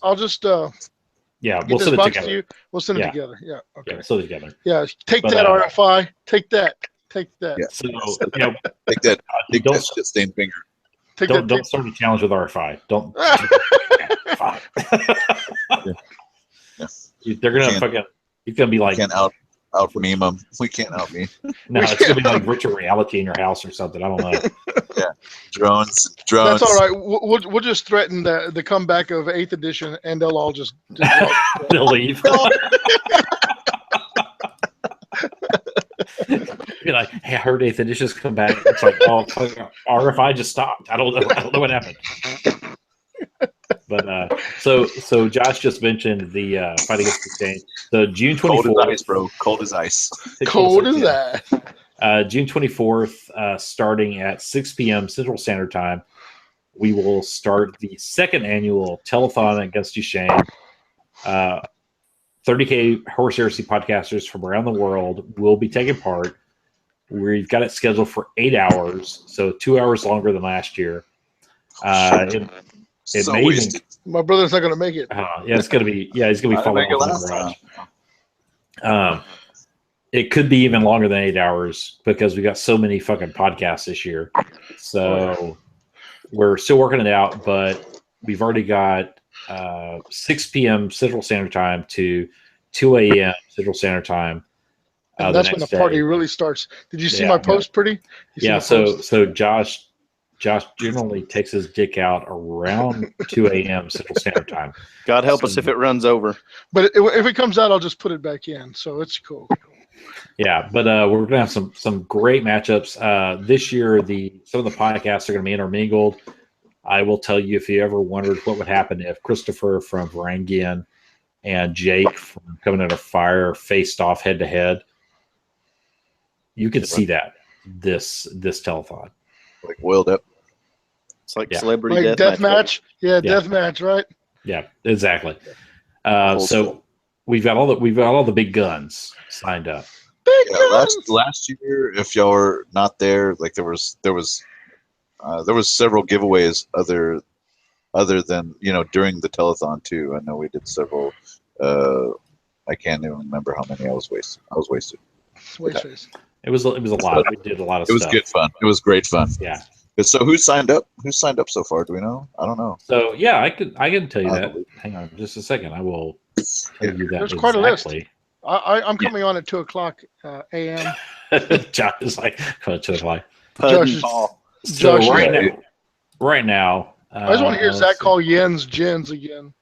yeah, get we'll this send it box together. to you. We'll send it Yeah. together. Yeah. Okay. Yeah, we'll send it together. Yeah. Take But, that RFI. Take that. Take that. Yeah. So Take that don't shit stained finger. Take don't that. start a challenge with RFI. Don't. Fine. Yeah. They're gonna fucking. It's gonna be like Can't out meme them. We can't out meme. no. It's gonna be like virtual reality in your house or something. I don't know. Drones. That's all right. We'll just threaten the comeback of 8th edition, and they'll all just They'll leave. Be like, hey, I heard 8th edition's come back. It's like, oh, RFI just stopped. I don't know what happened. But so Josh just mentioned the fight against the Saint. So June 24th. Cold as ice, bro. Cold as ice. cold as that. June 24th, starting at 6 p.m. Central Standard Time, we will start the second annual telethon against Duchesne. 30k horse heresy podcasters from around the world will be taking part. We've got it scheduled for 8 hours, so 2 hours longer than last year. It So may even, wasted. My brother's not going to make it. yeah, it's gonna be he's gonna be I falling think it off in last the garage. It could be even longer than 8 hours because we got so many fucking podcasts this year. So we're still working it out, but we've already got 6 p.m. Central Standard Time to 2 a.m. Central Standard Time. And that's when the party really starts. Did you see my post, pretty? So Josh generally takes his dick out around 2 a.m. Central Standard Time. God help us if it runs over. But if it comes out, I'll just put it back in. So it's cool. Yeah, but we're gonna have some great matchups this year. Some of the podcasts are gonna be intermingled. I will tell you, if you ever wondered what would happen if Christopher from Varangian and Jake from Coming Under Fire faced off head to head, you could see that this telethon. Like oiled up. It's like Yeah. celebrity Like death match. Yeah, death match, right? Yeah, exactly. So we've got all the big guns signed up. Yeah, last year, if y'all were not there, like there was several giveaways other than during the telethon too. I know we did several. I can't even remember how many I was wasted. It was a lot. We did a lot of stuff. It was good fun. It was great fun. Yeah. So who signed up? Who signed up so far? Do we know? I don't know. So yeah, I can tell you that. Hang on just a second. I will tell you that. There's quite a list. exactly. I'm coming on at 2:00 a.m. Josh is like 2 o'clock. Josh, So Josh right now, I just want to hear Zach call Jens again.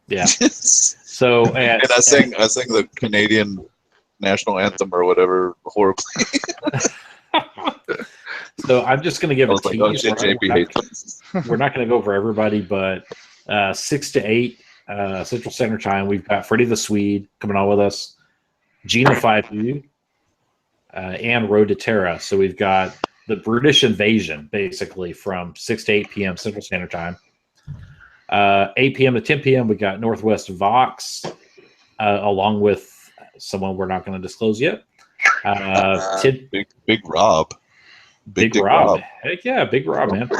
Yeah. So and I sang the Canadian national anthem or whatever horribly. So I'm just going to give I a was like, tease. oh shit, JP hates us. We're not going to go over everybody, but 6 to 8 Central Standard Time, we've got Freddie the Swede coming on with us, Gina 5U, and Road to Terra. So we've got the British Invasion, basically, from 6 to 8 p.m. Central Standard Time. 8 p.m. to 10 p.m., we got Northwest Vox, along with someone we're not going to disclose yet. Big Rob. Big Rob. Heck yeah, Big Rob, man.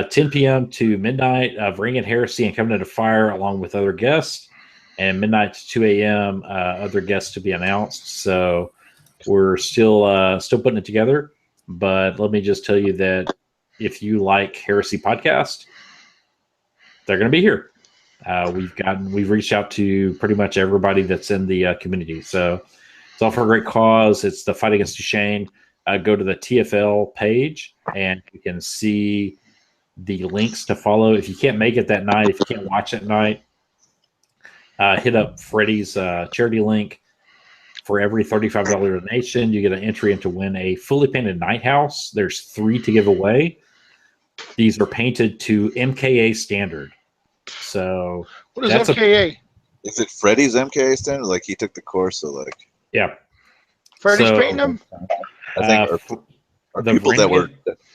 10 p.m. to midnight, Ring and Heresy and Coming Into Fire, along with other guests. And midnight to 2 a.m., other guests to be announced. So we're still putting it together. But let me just tell you that if you like Heresy Podcast, they're going to be here. We've reached out to pretty much everybody that's in the community. So it's all for a great cause. It's the Fight Against Duchesne. Go to the TFL page and you can see the links to follow. If you can't make it that night, if you can't watch at night, hit up Freddie's charity link. For every $35 donation, you get an entry into win a fully painted night house. There's 3 to give away. These are painted to MKA standard. So what is MKA? Is it Freddie's MKA standard? Like he took the course, so like yeah. Freddie's painting them. I think are people that were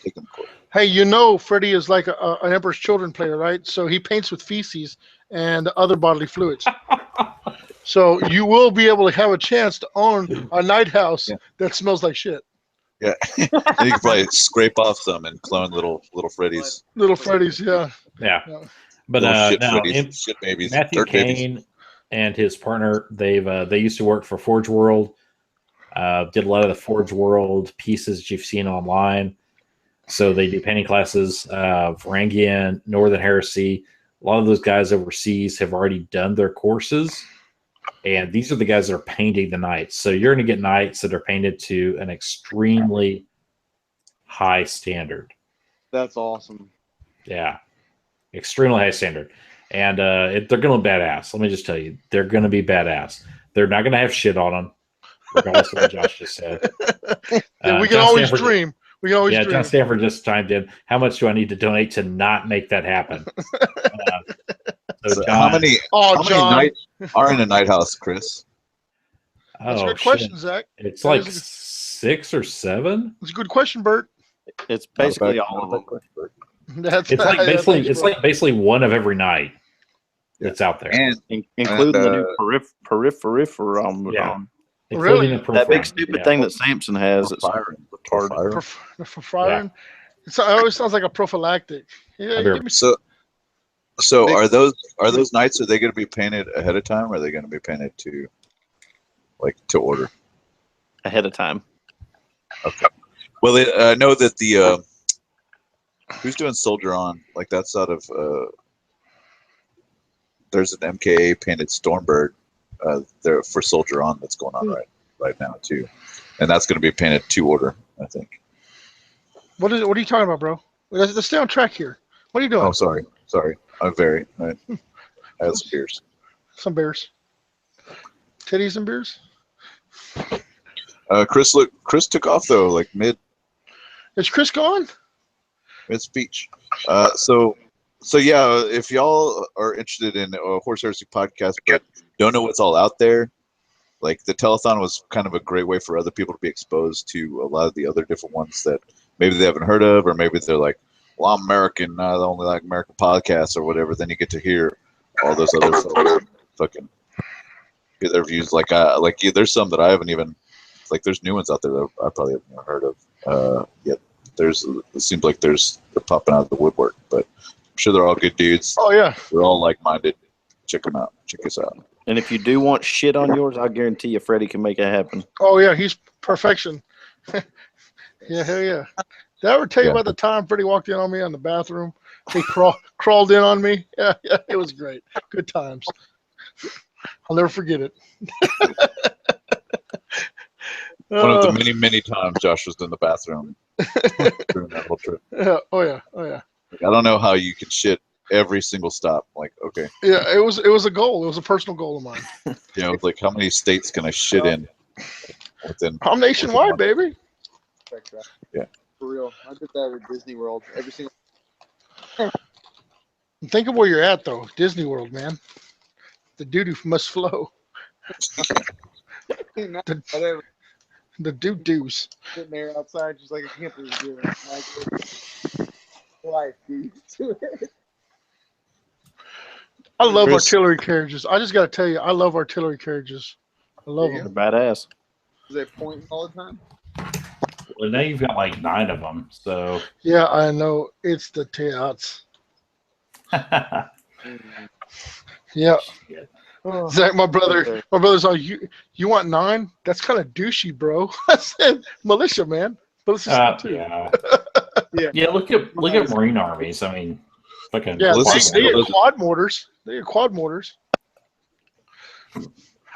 taking the course. Hey, Freddie is like an Emperor's Children player, right? So he paints with feces and other bodily fluids. So you will be able to have a chance to own a night house that smells like shit. Yeah, and you can probably scrape off some and clone little Freddies. Little Freddies, yeah. But shit babies, Matthew Kane and his partner, they used to work for Forge World. Did a lot of the Forge World pieces that you've seen online. So they do painting classes. Varangian, Northern Heresy. A lot of those guys overseas have already done their courses. And these are the guys that are painting the knights. So you're going to get knights that are painted to an extremely high standard. That's awesome. Yeah. Extremely high standard. And they're going to be badass. Let me just tell you. They're going to be badass. They're not going to have shit on them, regardless of what Josh just said. We can always dream. We can always dream. John Stanford just chimed in. How much do I need to donate to not make that happen? So John, how many nights are in a night house, Chris? That's a good question, Zach. It's like 6 or 7. It's a good question, Bert. It's basically all of them. It's like basically one of every night that's out there, and including the new peripheral. Yeah. Really? That big stupid thing that Samson has. It's for firing. It always sounds like a prophylactic. Yeah. So are those nights? Are they going to be painted ahead of time, or are they going to be painted to order? Ahead of time. Okay. Well, I know that the who's doing Soldier On? Like that's out of there's an MKA painted Stormbird there for Soldier On that's going on right now too, and that's going to be painted to order, I think. What are you talking about, bro? Let's stay on track here. What are you doing? Oh, sorry. I'm very. I had some beers. Some beers. Titties and beers. Chris took off though, like mid. Is Chris gone? Mid speech. So yeah, if y'all are interested in a Horse Heresy podcast but don't know what's all out there, like the telethon was kind of a great way for other people to be exposed to a lot of the other different ones that maybe they haven't heard of, or maybe they're like, well, I'm American, I only like American podcasts or whatever. Then you get to hear all those other folks fucking get their views. There's some that I haven't even, like there's new ones out there that I probably haven't even heard of yet. It seems like they're popping out of the woodwork, but I'm sure they're all good dudes. Oh yeah, they're all like-minded. Check them out. Check us out. And if you do want shit on yours, I guarantee you Freddie can make it happen. Oh yeah, he's perfection. Yeah, hell yeah. Did I ever tell you about the time Freddie walked in on me in the bathroom? He crawled in on me. Yeah, it was great. Good times. I'll never forget it. One of the many, many times Josh was in the bathroom during that whole trip. Yeah. Oh yeah. I don't know how you can shit every single stop. Like, okay. Yeah, it was a goal. It was a personal goal of mine. Yeah, it was like, how many states can I shit in I'm nationwide, baby. Yeah. For real. I did that at Disney World. Every single. Think of where you're at, though. Disney World, man. The doo-doo must flow. Whatever. The doo-doos. Sitting there outside, just like, I can't believe you're doing it. Life, dude. I love Chris. artillery carriages. I just got to tell you, I love artillery carriages. I love They're them. badass. Is they pointing all the time? Well, now you've got like 9 of them. So Yeah, I know. It's the tots. Yeah. Oh, Zach, my brother's like, you want 9? That's kind of douchey, bro. I said, militia, man. But it's just too. yeah. yeah. Yeah, look at Marine armies. I mean, fucking Yeah, Ballistic they get skill. quad mortars. They get quad mortars.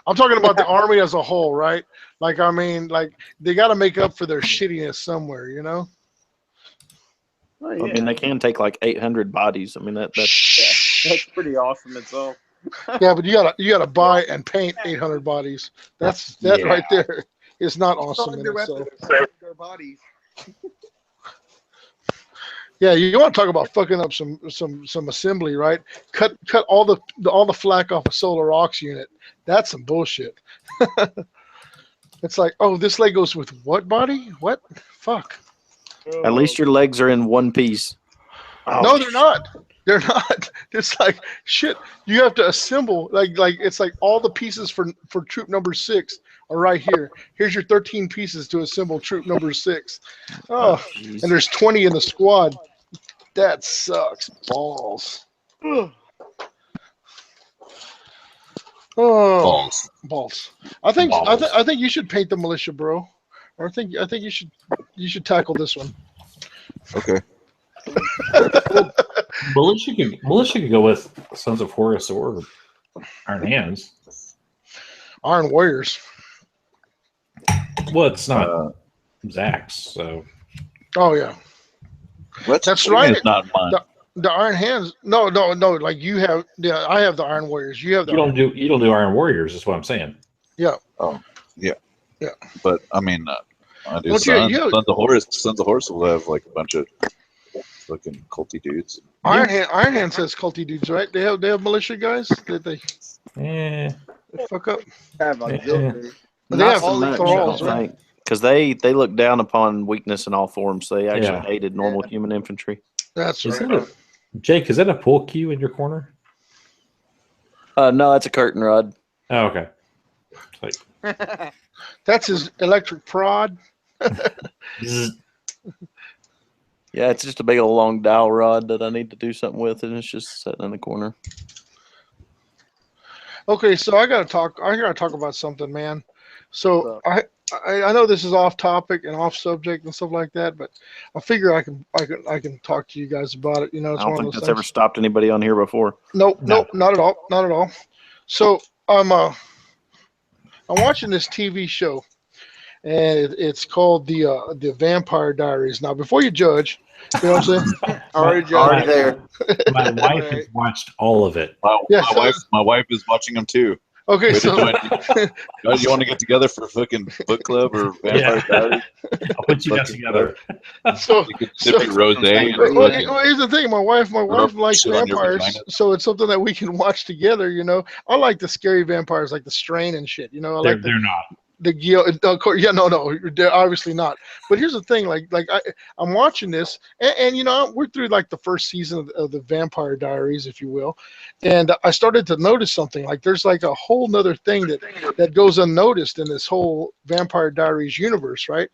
I'm talking about the army as a whole, right? Like, I mean, like, they got to make up for their shittiness somewhere, you know? Oh, I yeah. mean, they can take like 800 bodies. I mean, That's pretty awesome itself. Yeah, but you gotta buy and paint 800 bodies. That Yeah. right there is not awesome in Their itself. weapons, their bodies. Yeah, you want to talk about fucking up some assembly, right? Cut all the flak off a Solar Aux unit. That's some bullshit. It's like, oh, this leg goes with what body? What? Fuck. At least your legs are in one piece. No, they're not. They're not. It's like shit. You have to assemble like it's like all the pieces for troop number 6 are right here. Here's your 13 pieces to assemble troop number 6. Oh, Jeez. and there's 20 in the squad. That sucks balls. Oh, balls. I think you should paint the militia, bro. Or I think you should tackle this one. Okay. militia could go with Sons of Horus or Iron Hands. Iron Warriors. Well, it's not Zach's, so Oh yeah. What? That's What do you mean right. It's not mine. The Iron Hands. No. Like you have. Yeah, I have the Iron Warriors. You have the. you don't do Iron Warriors. That's what I'm saying. Oh, yeah. Yeah. But I mean, I do Don't you- Sons. you- Sons of Horus. Sons of Horus will have like a bunch of fucking culty dudes. Iron Hand says culty dudes, right? They have militia guys that they fuck up. Have auxiliary. They Not have so much, I thralls, don't right? think. Because they look down upon weakness in all forms. They actually Yeah. hated normal human infantry. That's Is right. that Jake, is that a pull cue in your corner? No, that's a curtain rod. Oh, okay. That's his electric prod. Zzz. Yeah, it's just a big old long dowel rod that I need to do something with, and it's just sitting in the corner. Okay, so I gotta talk about something, man. So I know this is off topic and off subject and stuff like that, but I figure I can talk to you guys about it. You know, it's I don't one think of those that's things. ever stopped anybody on here before. Nope, No. not at all. So I'm watching this TV show, and it's called the Vampire Diaries. Now, before you judge, you know what I'm saying? Already there. My wife has watched all of it. My wife is watching them too. Okay, Wait, so Guys, you want to get together for fucking book club or Vampire Diaries? I'll put you guys together. so You could sip your rosé and well, fucking here's the thing. My wife likes shit on your vampires, vagina. so it's something that we can watch together. You know, I like the scary vampires, like the Strain and shit. You know, I like They're not. the yeah, no, they're obviously not. But here's the thing, like I'm watching this, and you know, we're through like the first season of the Vampire Diaries, if you will, and I started to notice something. Like there's like a whole nother thing that goes unnoticed in this whole Vampire Diaries universe, right?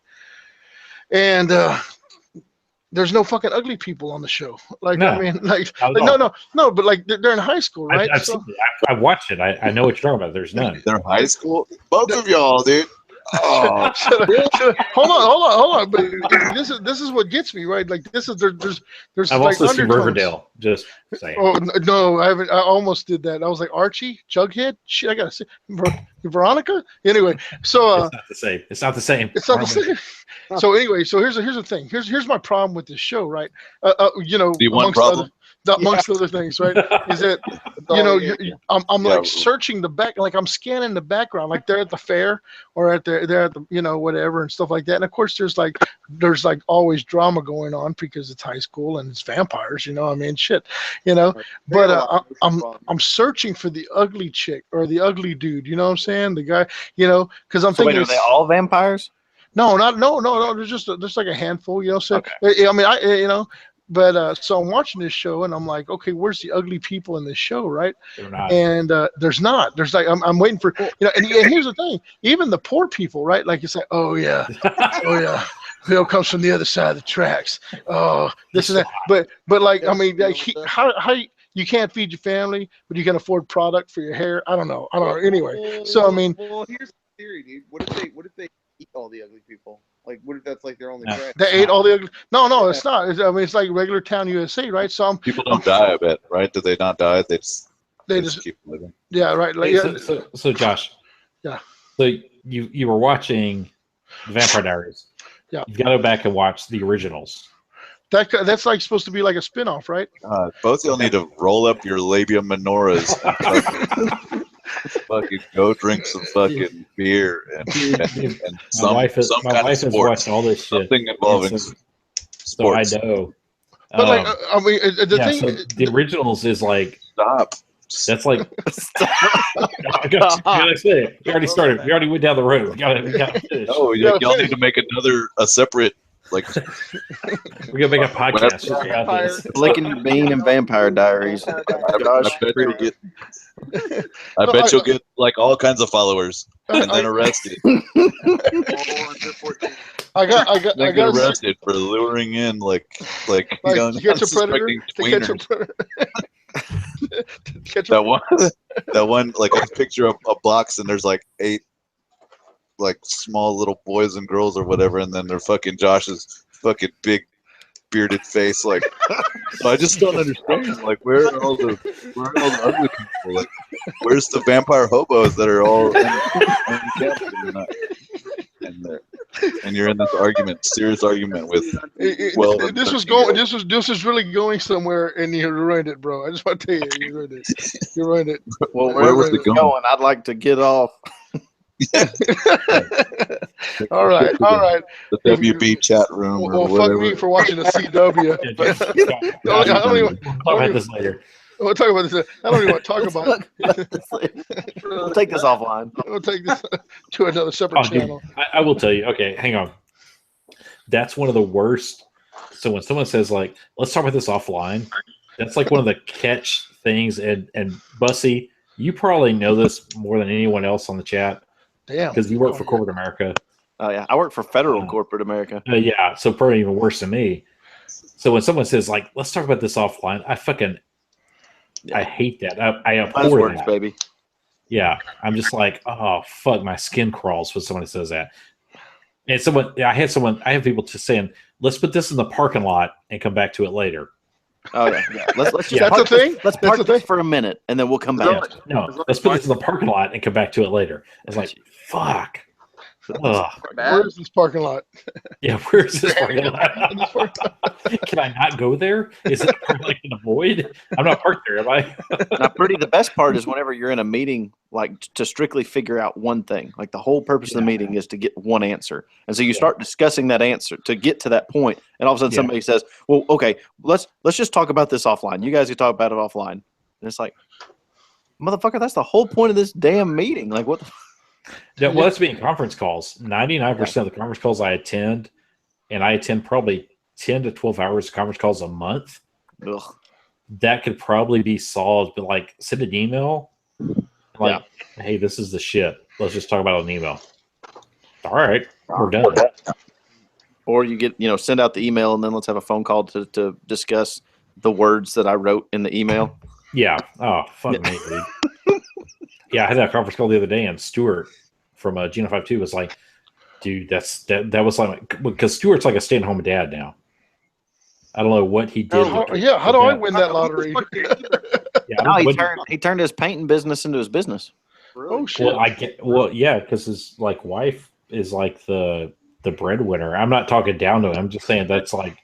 And there's no fucking ugly people on the show. Like No. I mean, like Not at all. no, but like they're in high school, right? I've So- seen it. I've watched it. I know what you're talking about. There's none. they're high school. Both of y'all, dude. Oh, hold on. But this is what gets me, right? Like this is there's I've like also seen undertones. Riverdale. Just saying. Oh no, I haven't. I almost did that. I was like Archie, Jughead. Shit, I gotta see Veronica. Anyway, so It's not the same. It's not the same. it's not the same. So anyway, so here's the thing. Here's my problem with this show, right? You know, Do you want amongst problem? amongst other things, right? Is that I'm like searching the back, like I'm scanning the background, like they're at the fair or they're at the whatever and stuff like that. And of course, there's like always drama going on because it's high school and it's vampires, I mean, shit, But I'm searching for the ugly chick or the ugly dude. You know what I'm saying? The guy, because I'm thinking, are they all vampires? No. There's just like a handful, So Okay. I mean, but so I'm watching this show and I'm like, okay, where's the ugly people in this show, right? They're not. And there's not. There's like I'm waiting for and here's the thing, even the poor people, right? Like you say, oh yeah, Bill comes from the other side of the tracks. Oh, this and that. But like I mean, like how you can't feed your family, but you can afford product for your hair. I don't know. Anyway, so I mean, well, here's the theory, dude. What if they eat all the ugly people? Like, what if that's like their only friend? They ate all the ugly. No, it's not. I mean, it's like regular town USA, right? So people don't die, I bet, right? Do they not die? They just keep living. Yeah, right. Like, So Josh. Yeah. So you were watching The Vampire Diaries. Yeah. You've got to go back and watch the originals. That's like supposed to be like a spinoff, right? Both y'all need to roll up your labia minoras and fucking go drink some fucking beer and my wife has watched all this shit. Something involving sports. So I know. But like, I mean, the thing. So the originals is like stop. That's like. I say we already started. We already went down the road. We got to finish. Oh, y'all need to make a separate. Like, we're gonna make a podcast. Licking your bean and Vampire Diaries. I bet you'll get like all kinds of followers and then arrested. I got arrested for luring in like to catch a predator. That one like a picture of a box and there's like 8 like small little boys and girls or whatever, and then they're fucking Josh's fucking big bearded face. Like, so I just don't understand. Like, where are all the ugly people? Like, where's the vampire hobos that are all in and you're in this serious argument with. This was really going somewhere, and you ruined it, bro. I just want to tell you, you ruined it. You ruined it. Well, where was it going? I'd like to get off. all right. The WB chat room. Well, fuck me for watching the CW. Talk about this later. We'll talk about this. I don't even want to talk about it. We'll take this offline. We'll take this to another separate channel. Dude, I will tell you. Okay, hang on. That's one of the worst. So when someone says like, "Let's talk about this offline," that's like one of the catch things. And Bussy, you probably know this more than anyone else on the chat. Damn. Because you work for corporate America. Oh yeah, I work for federal corporate America. Yeah, so probably even worse than me. So when someone says like, "Let's talk about this offline," I hate that. I abhor that, baby. Yeah, I'm just like, oh fuck, my skin crawls when someone says that. And I have people just saying, "Let's put this in the parking lot and come back to it later." Oh yeah. Let's just that's the thing. Let's park this for a minute and then we'll come back. No, let's put this in the parking lot and come back to it later. It's like, fuck. Where is this parking lot? Yeah, where is this parking lot? Can I not go there? Is it like in a void? I'm not parked there, am I? Now, the best part is whenever you're in a meeting, like to strictly figure out one thing. Like the whole purpose of the meeting is to get one answer, and so you start discussing that answer to get to that point, and all of a sudden somebody says, "Well, okay, let's just talk about this offline. You guys can talk about it offline." And it's like, motherfucker, that's the whole point of this damn meeting. Like what? Yeah, well, that's being conference calls. 99% of the conference calls I attend, and I attend probably 10 to 12 hours of conference calls a month. Ugh. That could probably be solved, but like send an email, like, hey, this is the shit. Let's just talk about it in an email. All right, we're done. Or you get, send out the email and then let's have a phone call to discuss the words that I wrote in the email. Yeah. Oh, fuck me, dude. Yeah, I had that conference call the other day, and Stuart from Geno 5.2 was like, dude, that was like, because Stuart's like a stay-at-home dad now. I don't know what he did. How do I win that lottery? He turned his painting business into his business. Really? Oh shit! Because his like wife is like the breadwinner. I'm not talking down to him. I'm just saying that's like,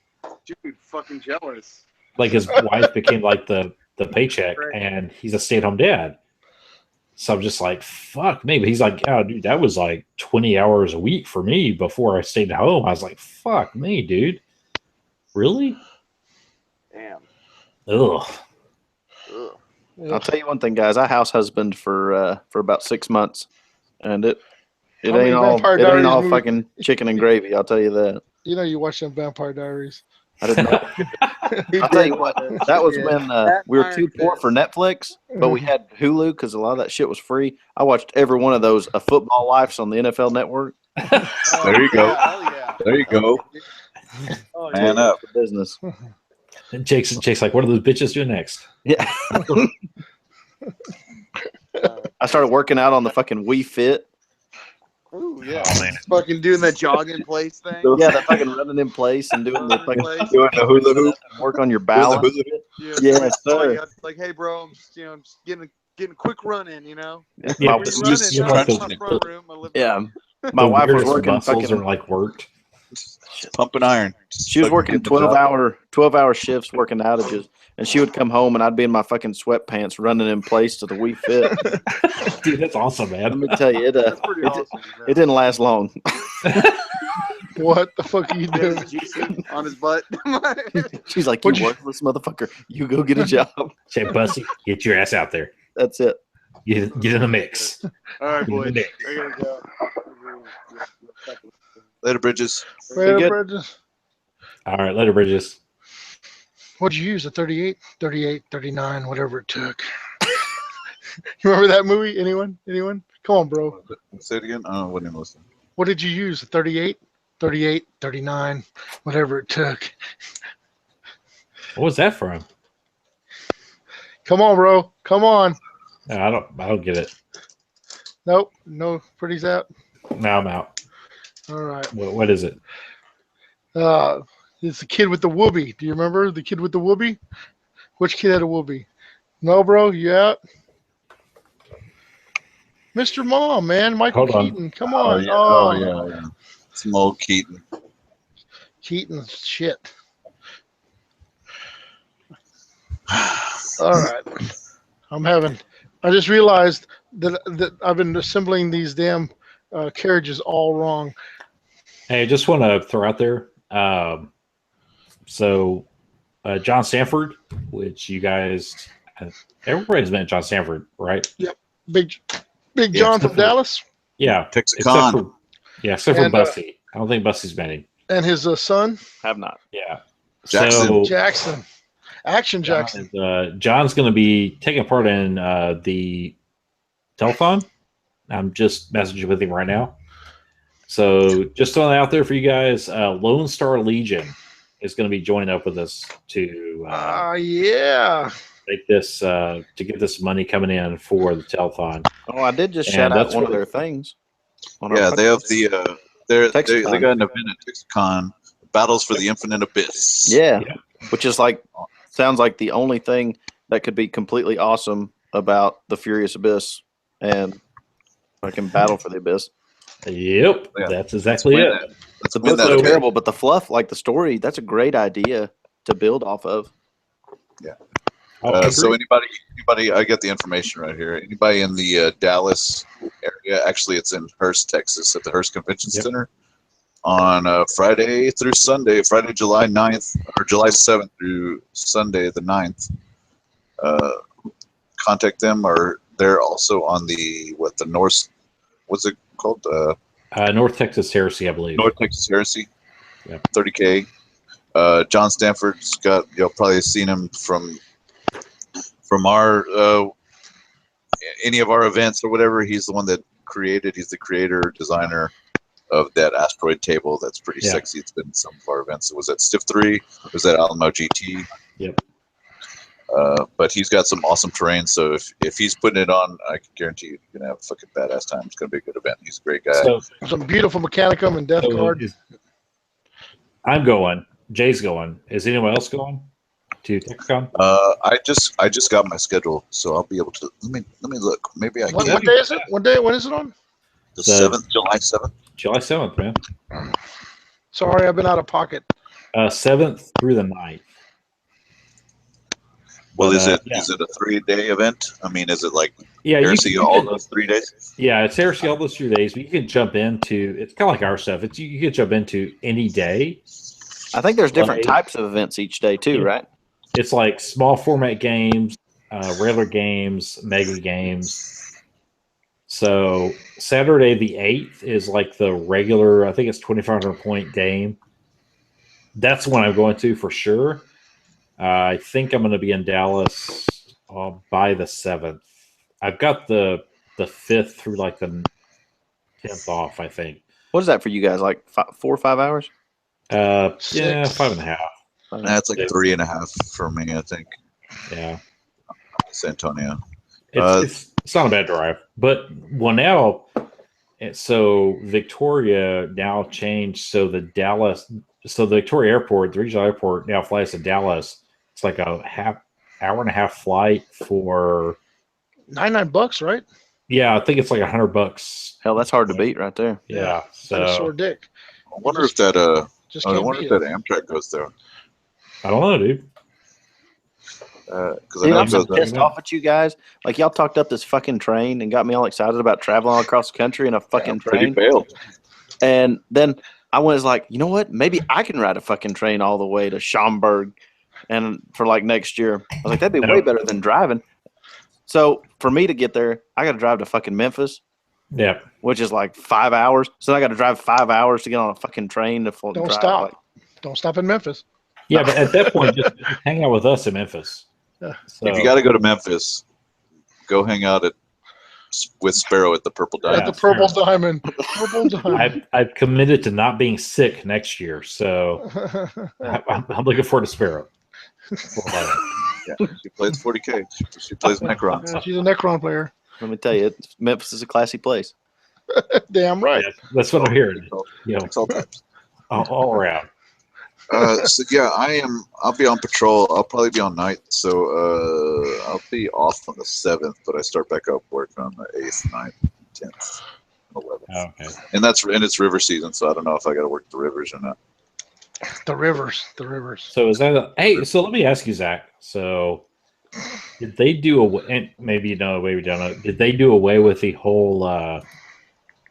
dude, fucking jealous. like his wife became like the paycheck, Right. and he's a stay at home dad. So I'm just like, fuck me. But he's like, oh, dude, that was like 20 hours a week for me before I stayed at home. I was like, fuck me, dude. Really? Damn. Ugh. Ugh. I'll tell you one thing, guys. I house husband for about 6 months, and it How many ain't Vampire all Diaries movies- fucking chicken and gravy. I'll tell you that. You know, you watch them Vampire Diaries. I didn't know. I'll tell you what. That was when we were too poor for Netflix, but we had Hulu because a lot of that shit was free. I watched every one of those Football Lives on the NFL Network. There you go. Hell yeah. There you go. Oh, Man yeah. up. The business. And Jake's like, what are those bitches doing next? Yeah. I started working out on the fucking Wii Fit. Ooh, yeah. Oh, man. Fucking doing that jog in place thing. Yeah, the fucking running in place and doing the fucking Doing the hula hoop. work on your Doing the balance. hula hoop. Yeah, Yes, sir. like, hey, bro, I'm just getting a quick run in, Yeah, My, Where you just- running? just No, it's crunching my it. front room. I live yeah, my The wife was weirdest working muscles fucking. are like worked. Pumping iron. She was working 12-hour shifts working outages, and she would come home and I'd be in my fucking sweatpants running in place to the Wii Fit. Dude, that's awesome, Let man. me tell you, That's pretty awesome. it didn't last long. What the fuck are you He has doing? a GC on his butt. She's like, What'd "You you- worthless motherfucker! You go get a job." Say, Bussy, get your ass out there. That's it. Get in the mix. All right, Get in the boys. mix. I gotta go. Later, Bridges. Well, good. Bridges, All right, later, Bridges. what'd you use? A 38, 38, 39, whatever it took. You remember that movie? Anyone? Come on, bro. Say it again. Oh, I wasn't even listening. What did you use? A 38, 38, 39, whatever it took. What was that from? Come on, bro. Come on. No, I don't get it. Nope. No, Pretty's out. Now I'm out. All right. What is it? It's the kid with the whoopee. Do you remember the kid with the whoopee? Which kid had a whoopee? No, bro. You out? Mr. Mom, man. Michael Hold on. Keaton. Come on. yeah. Oh, yeah. Some old Keaton. Keaton, shit. All right. I just realized that I've been assembling these damn carriages all wrong. Hey, I just want to throw out there. John Stanford, which you guys, everybody's met John Stanford, right? Big John from Dallas Yeah, Texaco. except for And, Bussy. I don't think Bussy's met him. and his son, Have not. Yeah, Jackson. So Jackson. Action John Jackson. is, John's going to be taking part in the telethon. I'm just messaging with him right now. So just throwing that out there for you guys. Lone Star Legion is going to be joining up with us to Yeah. make this to get this money coming in for the telethon. Oh, I did just And shout out that's one of what- their things. On our Yeah, they have podcast. the they Texacon. got an event at Texacon, Battles for the Infinite Abyss. Yeah, Yeah. which is like sounds like the only thing that could be completely awesome about the Furious Abyss and fucking Battle for the Abyss. Yep, Yeah. that's exactly Win it. that. Let's The win books that are event. terrible, but the fluff, like the story, that's a great idea to build off of. So anybody, I got the information right here. Anybody in the Dallas area? Actually, it's in Hearst, Texas, at the Hearst Convention Yep. Center on Friday through Sunday, Friday July 9th or July 7th through Sunday the 9th. Contact them, or they're also on the North. What's it called? North Texas Heresy, I believe. North Texas Heresy. Yep. 30K. John Stanford's got, you'll probably seen him from our any of our events or whatever. He's the one that he's the creator, designer of that asteroid table. That's pretty Yeah. sexy. It's been in some of our events. It was at Stiff 3. It was at Alamo GT. Yep. But he's got some awesome terrain. So if he's putting it on, I can guarantee you're going to have a fucking badass time. It's going to be a good event. He's a great guy. So, Some beautiful Mechanicum and Death Guard. I'm going. Jay's going. Is anyone else going to TechCon? I just got my schedule, so I'll be able to let me look. Maybe I What can. day is it? What day? When is it on? The So- 7th, July 7th. July 7th, man. Sorry, I've been out of pocket. 7th through the 9th. Well, But, is it yeah. is it a 3-day event? I mean, is it like Yeah, ARC all those 3 days? Yeah, it's ARC all those 3 days, but you can jump into. It's kind of like our stuff. It's you can jump into any day. I think there's different Like, types of events each day too, Yeah. right? It's like small format games, regular games, mega games. So Saturday the 8th is like the regular. I think it's 2,500 point game. That's when I'm going to for sure. I think I'm going to be in Dallas by the 7th. I've got the 5th through like the 10th off, I think. What is that for you guys? Like 4 or 5 hours? Yeah, 6. 5.5. That's like 3.5 for me, I think. Yeah, San Antonio. it's not a bad drive, but well now, so Victoria now changed. So the Victoria Airport, the regional airport, now flies to Dallas. It's like a hour and a half flight for. $99, right? Yeah, I think it's like $100. Hell, that's hard to beat right there. Yeah, Dinosaur so dick. I wonder if that Just I can't wonder beat if it. that Amtrak goes there. I don't know, dude. Because I Dude, know I'm it so goes there. pissed off at you guys. Like y'all talked up this fucking train and got me all excited about traveling all across the country in a fucking Pretty train. failed. And then I was like, you know what? Maybe I can ride a fucking train all the way to Schaumburg and for like next year. I was like, that'd be way better than driving. So for me to get there, I got to drive to fucking Memphis, Yeah, which is like 5 hours. So I got to drive 5 hours to get on a fucking train to Don't drive. stop. Like, Don't stop in Memphis. yeah, but at that point, just hang out with us in Memphis. Yeah. So, If you got to go to Memphis, go hang out with Sparrow at the Purple At Diamond. the Purple Diamond. Purple Diamond. I've committed to not being sick next year, so I'm looking forward to Sparrow. Yeah, she plays 40K. She plays Necron. Yeah, she's a Necron player. let me tell you, Memphis is a classy place. Damn right. Yeah, that's what I'm hearing. You know, It's all types. all around. So yeah, I'll be on patrol. I'll probably be on night, so I'll be off on the 7th, but I start back up work on the 8th, 9th, 10th, 11th. Okay. And it's river season, so I don't know if I got to work the rivers or not. The rivers. So is that hey? So let me ask you, Zach. So did they do away? And maybe you know, maybe you don't know. Did they do away with the whole?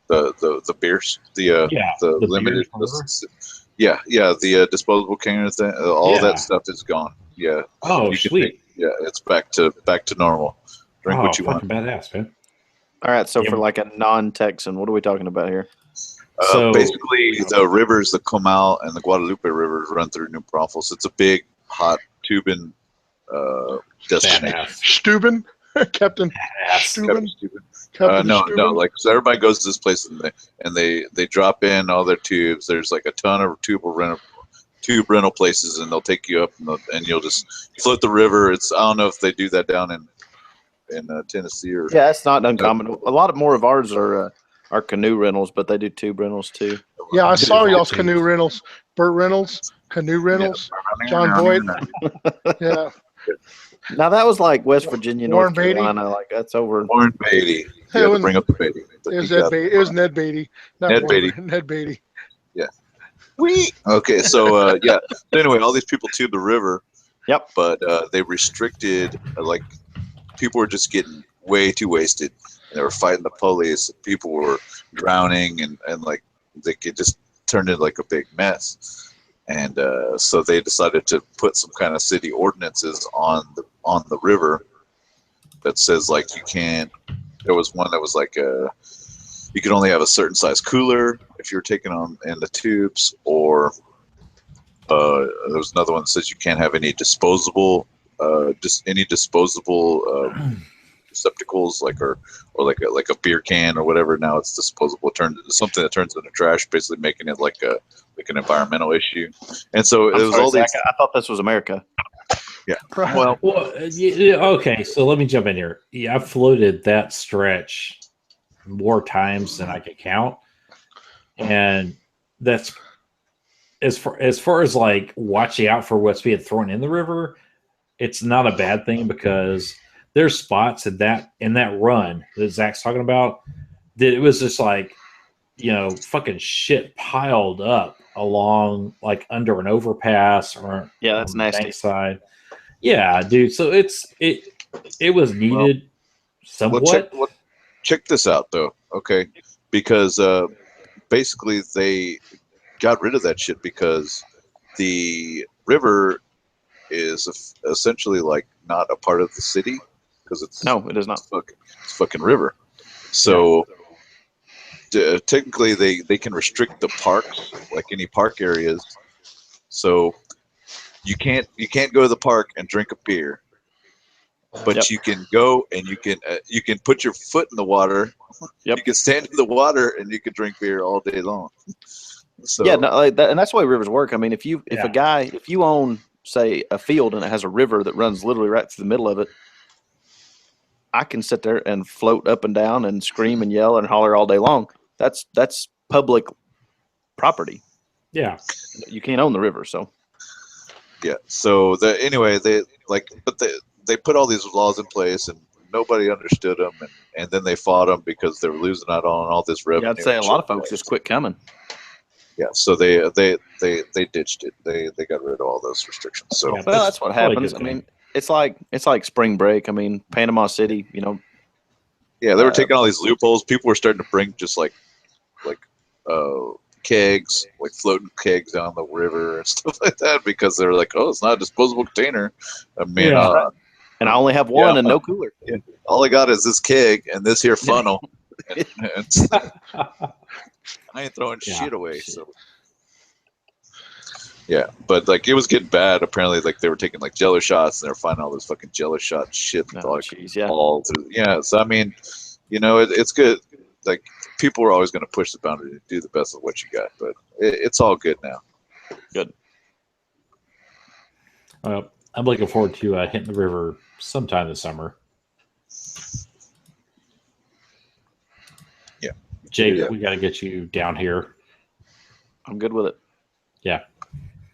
The beers, the limited. The disposable can thing, all that stuff is gone. Yeah. Oh, You can sweet. it's back to normal. Drink what you want. Fucking badass, man. All right, so Yeah. for like a non-Texan, what are we talking about here? So Basically, the rivers, the Comal and the Guadalupe rivers, run through New Braunfels. It's a big, hot tubing destination. badass. Steuben. Captain Badass. Steuben. Stupid. Captain No, Steuben. like so everybody goes to this place and they drop in all their tubes. There's like a ton of tube rental places, and they'll take you up and you'll just float the river. I don't know if they do that down in Tennessee or Yeah, it's not uncommon. A lot more of ours are canoe rentals, but they do tube rentals too. Yeah, I saw Dude, y'all's dude. canoe rentals. Burt Reynolds, canoe rentals. John Boyd. Yeah. Now that was like West Virginia, Warren North Beatty. Carolina. Like that's over. Warren Beatty. You had to bring up the Beatty. but It was, you got it was Ned Beatty. Not Ned Warren Beatty. Ned Beatty. Okay, so yeah. So anyway, all these people tube the river. Yep. But they restricted, like, people were just getting way too wasted. They were fighting the police. People were drowning, and like, it just turned into like a big mess. And so they decided to put some kind of city ordinances on the river that says like you can't. There was one that was like you could only have a certain size cooler if you're taking on in the tubes, or there was another one that says you can't have any disposable receptacles, like or like a beer can or whatever. Now it's disposable. Turned into something that turns into trash, basically making it like an environmental issue. And so it was all these. I thought this was America. Yeah. Well, okay. So let me jump in here. Yeah, I've floated that stretch more times than I could count, and that's as far as like watching out for what's being thrown in the river. It's not a bad thing because there's spots in that run that Zach's talking about that it was just like, fucking shit piled up along like under an overpass or Yeah, that's on the nasty. bank side. Yeah, dude. So it was needed somewhat. Check this out though, okay? Because basically they got rid of that shit because the river is essentially like not a part of the city because it's it is not. It's fucking river. So technically they can restrict the parks, like any park areas. So you can't go to the park and drink a beer, but you can go and you can put your foot in the water. Yep. You can stand in the water and you can drink beer all day long. So Yeah, no, like that, and that's the way rivers work. I mean, if you own, say, a field and it has a river that runs literally right through the middle of it, I can sit there and float up and down and scream and yell and holler all day long. That's public property. Yeah. You can't own the river, so. yeah. So anyway, they put all these laws in place and nobody understood them, and then they fought them because they were losing out on all this revenue. Yeah, I'd say a lot of folks just quit coming. Yeah, so they ditched it. They got rid of all those restrictions. So Yeah, Well, that's what happens. I mean, it's like spring break. I mean, Panama City, yeah, they were taking all these loopholes. People were starting to bring just like kegs, like floating kegs down the river and stuff like that because they're like, oh, it's not a disposable container. I mean, and I only have one and no cooler. Yeah, all I got is this keg and this here funnel. and I ain't throwing shit away. So yeah, but like it was getting bad. Apparently, like they were taking like Jello shots and they were finding all this fucking Jello shot shit. All through. Yeah, so I mean, it's good. Like people are always going to push the boundary to do the best of what you got, but it's all good now. Good. Well, I'm looking forward to hitting the river sometime this summer. Yeah, Jake, we got to get you down here. I'm good with it. Yeah,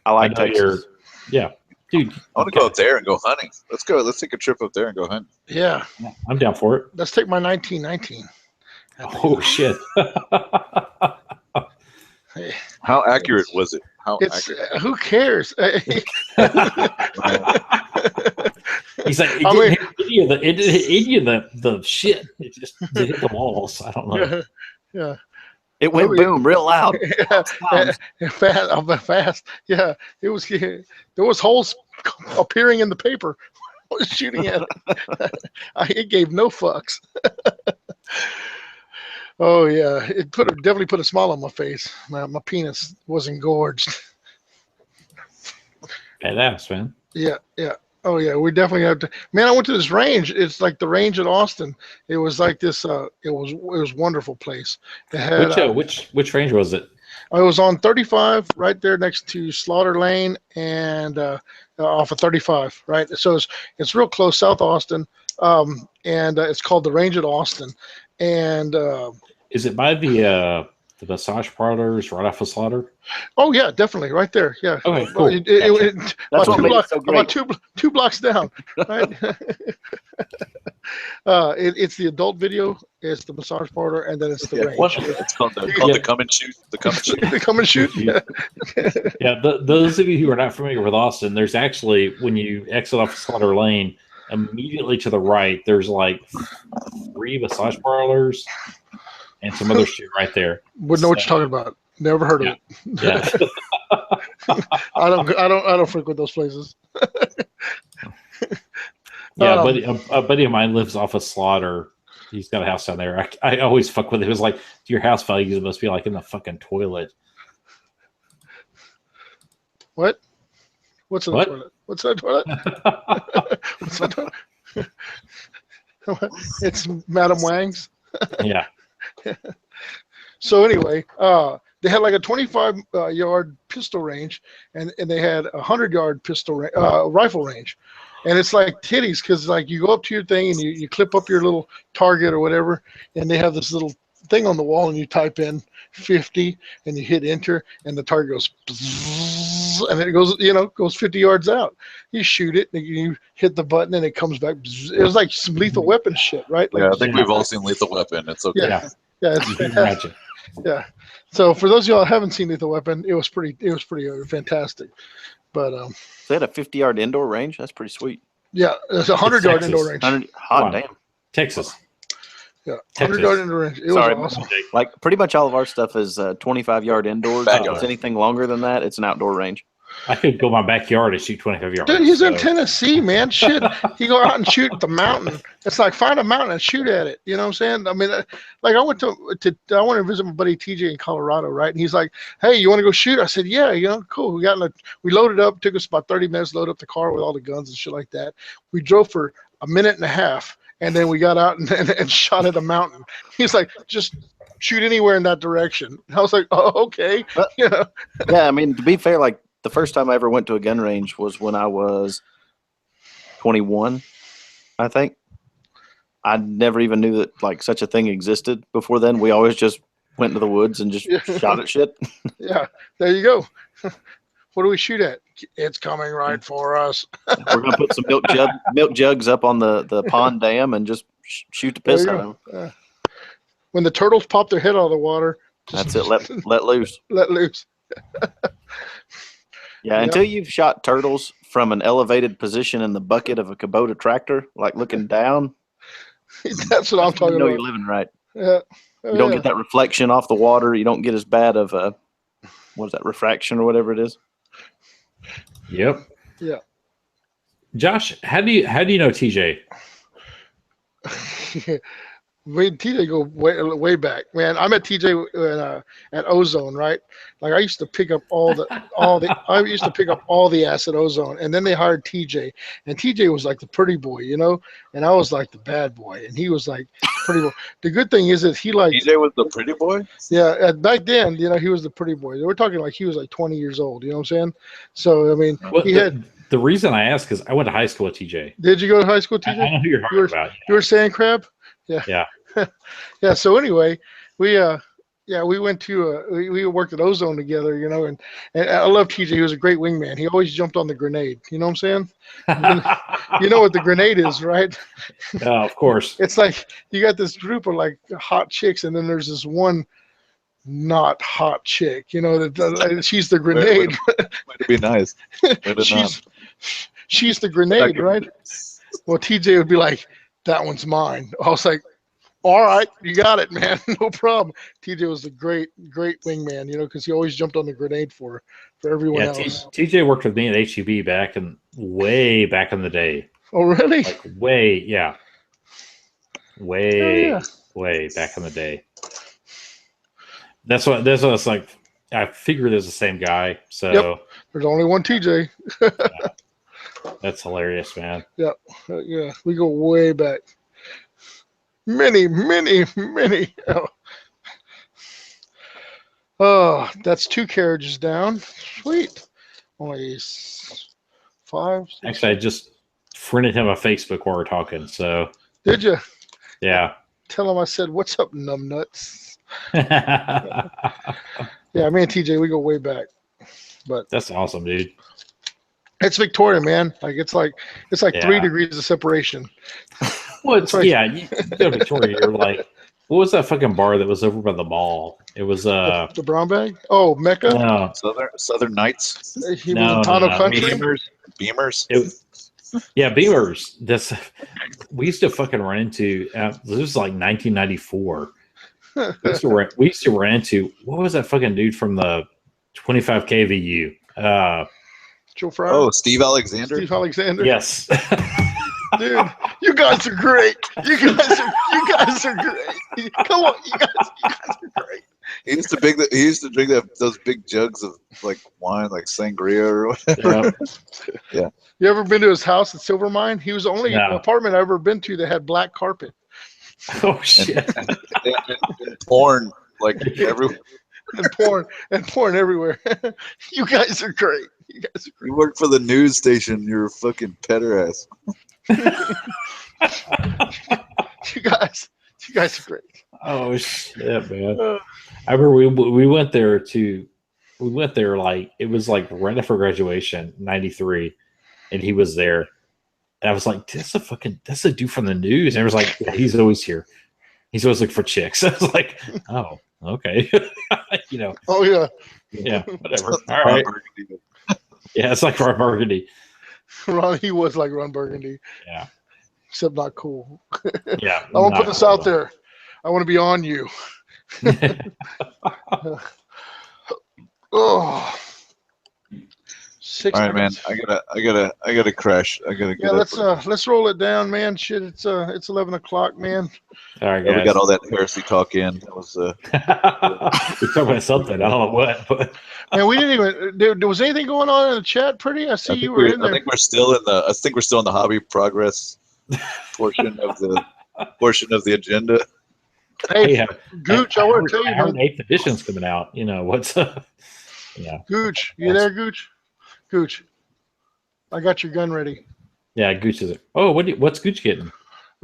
I like Texas. Yeah, dude, I want to go up there and go hunting. Let's go. Let's take a trip up there and go hunting. Yeah, I'm down for it. let's take my 1919. Oh shit! How accurate was it? Who cares? He's like, it didn't hit you the shit. It just hit the walls. I don't know. Yeah. It went boom real loud. Fast. Yeah. It was. There was holes appearing in the paper. I was shooting at it. It gave no fucks. Oh yeah, it definitely put a smile on my face. My penis was engorged. Badass, man. Yeah. Oh yeah, we definitely have to. Man, I went to this range. It's like the range at Austin. It was like this. It was a wonderful place. It had which range was it? I was on 35, right there next to Slaughter Lane, and off of 35, right. So it's real close, South Austin, and it's called the Range at Austin, and. Is it by the massage parlors right off of Slaughter? Oh yeah, definitely, right there. Yeah. Okay, cool. That's what made it so great. About two blocks down, right? It's the adult video, it's the massage parlor, and then it's the range. It's called the come and shoot. The come and shoot. The come and shoot. Yeah. Those of you who are not familiar with Austin, there's actually, when you exit off Slaughter Lane, immediately to the right, there's like 3 massage parlors and some other shit right there. Wouldn't know what you're talking about. Never heard of it. Yeah. I don't frequent those places. Yeah, a buddy of mine lives off of Slaughter. He's got a house down there. I always fuck with it. It was like, your house values must be like in the fucking toilet. What? What's in the toilet? What's in the toilet? What's in the toilet? It's Madam Wang's. Yeah. So anyway, they had like a 25-yard pistol range, and they had a 100-yard rifle range, and it's like titties because like you go up to your thing and you clip up your little target or whatever, and they have this little thing on the wall, and you type in 50 and you hit enter, and the target goes bzzz, and it goes 50 yards out. You shoot it and you hit the button and it comes back bzzz. It was like some Lethal Weapon shit, right? Like, yeah, I think we've all seen Lethal Weapon. It's okay. Yeah, it's fantastic. Yeah. So for those of y'all who haven't seen Lethal Weapon, it was pretty fantastic. But They had a 50-yard indoor range. That's pretty sweet. yeah, it's a 100-yard Texas. indoor range. 100, Come hot on. damn. Texas. Yeah, Texas. 100-yard indoor range. It was Sorry, awesome. Like pretty much all of our stuff is 25-yard indoors. If Backyard. it's anything longer than that, it's an outdoor range. I could go my backyard and shoot 25 yards. Dude, he's in so- Tennessee, man. Shit, he go out and shoot the mountain. It's like find a mountain and shoot at it. You know what I'm saying? I mean, like I went to visit my buddy TJ in Colorado, right? And he's like, "Hey, you want to go shoot?" I said, "Yeah, cool." We loaded up. Took us about 30 minutes to load up the car with all the guns and shit like that. We drove for a minute and a half, and then we got out and shot at a mountain. He's like, "Just shoot anywhere in that direction." And I was like, "Oh, okay." Yeah, I mean, to be fair, like the first time I ever went to a gun range was when I was 21, I think. I never even knew that like such a thing existed before then. We always just went into the woods and just shot at shit. Yeah, there you go. What do we shoot at? It's coming right for us. We're gonna put some milk jugs up on the pond dam and just shoot the piss There out you of go. them. When the turtles pop their head out of the water, That's it. Let loose. let loose. Yeah, Yep. until you've shot turtles from an elevated position in the bucket of a Kubota tractor, like looking down, That's what I'm talking you know about. you're living right. Yeah. You don't get that reflection off the water. You don't get as bad of a what is that, refraction or whatever it is. Yep. Yeah. Josh, how do you know TJ? Me and TJ go way back, man. I met TJ at Ozone, right? Like I used to pick up all the ass at Ozone, and then they hired TJ, and TJ was like the pretty boy, and I was like the bad boy, and he was like pretty boy. The good thing is that he like DJ was the pretty boy. yeah. Back then, he was the pretty boy. We're talking like he was like 20 years old. You know what I'm saying? So I mean, Well, he had. the reason I ask is I went to high school with TJ. Did you go to high school, I TJ? know who you're talking about. You were saying crab? Yeah. Yeah. Yeah. So anyway, we went to we worked at Ozone together, and I love TJ. He was a great wingman. He always jumped on the grenade. You know what I'm saying? You know what the grenade is, right? Oh, of course. It's like you got this group of like hot chicks, and then there's this one not hot chick. That she's the grenade. Way to be nice. Way to she's the grenade, right? Well, TJ would be like, "That one's mine." I was like, "All right, you got it, man. No problem." TJ was a great wingman, because he always jumped on the grenade for everyone else. TJ worked with me at HEB way back in the day. Oh, really? Like way back in the day. That's what it's like. I figured it's the same guy. So Yep. There's only one TJ. That's hilarious, man. Yeah, we go way back. Many. Oh, that's 2 carriages down. Sweet. Only 5. 6. Actually, I just friended him on Facebook while we're talking. So Did you? yeah. Tell him I said, "What's up, numbnuts?" That's Yeah, me and TJ, we go way back. But awesome, dude. it's Victoria, man. Like it's like 3 degrees of separation. Well, you go to Victoria, you're like, what was that fucking bar that was over by the mall? It was The brown bag? Oh, Mecca? no, Southern Nights. He was in Tano Country? Beamers. Beamers. We used to fucking run into. This was like 1994. We used to run into, what was that fucking dude from the 25k VU? Joe Fryer? Oh, Steve Alexander. Steve Alexander? Yes. Dude, you guys are great. You guys are great. Come on, you guys are great. He used to drink those big jugs of like wine, like sangria or whatever. Yeah. You ever been to his house at Silver Mine? He was the only apartment I've ever been to that had black carpet. Oh shit. And porn like everywhere. and porn everywhere. You guys are great. You work for the news station. You're a fucking petter ass. You guys are great. Oh shit, man. I remember we went there like it was like right after graduation, 93, and he was there. And I was like, that's a dude from the news. And I was like, yeah, he's always here. He's always looking for chicks. I was like, oh, okay. Oh yeah. Yeah, whatever. All right. Yeah, it's like Ron Burgundy. Ron, he was like Ron Burgundy, Yeah. except not cool. Yeah. I want to not put this cool out at there. I want to be on you. Oh, six All right, man. minutes. I gotta crash. I gotta Yeah, get up. let's roll it down, man. Shit, it's 11 o'clock, man. All right, Yeah, we guys. got all that heresy talk in. That was we talked about something. I don't know what, but Man, we didn't even. There was anything going on in the chat? Pretty. I see you were in I there. think we're still in the. I think we're still in the hobby progress portion of the agenda. Hey, hey, Gooch, I want to tell I you, heard man. 8th edition's coming out. You know what's yeah. Gooch, you there, Gooch? Gooch, I got your gun ready. Yeah, Gooch is it. Oh, what's Gooch getting?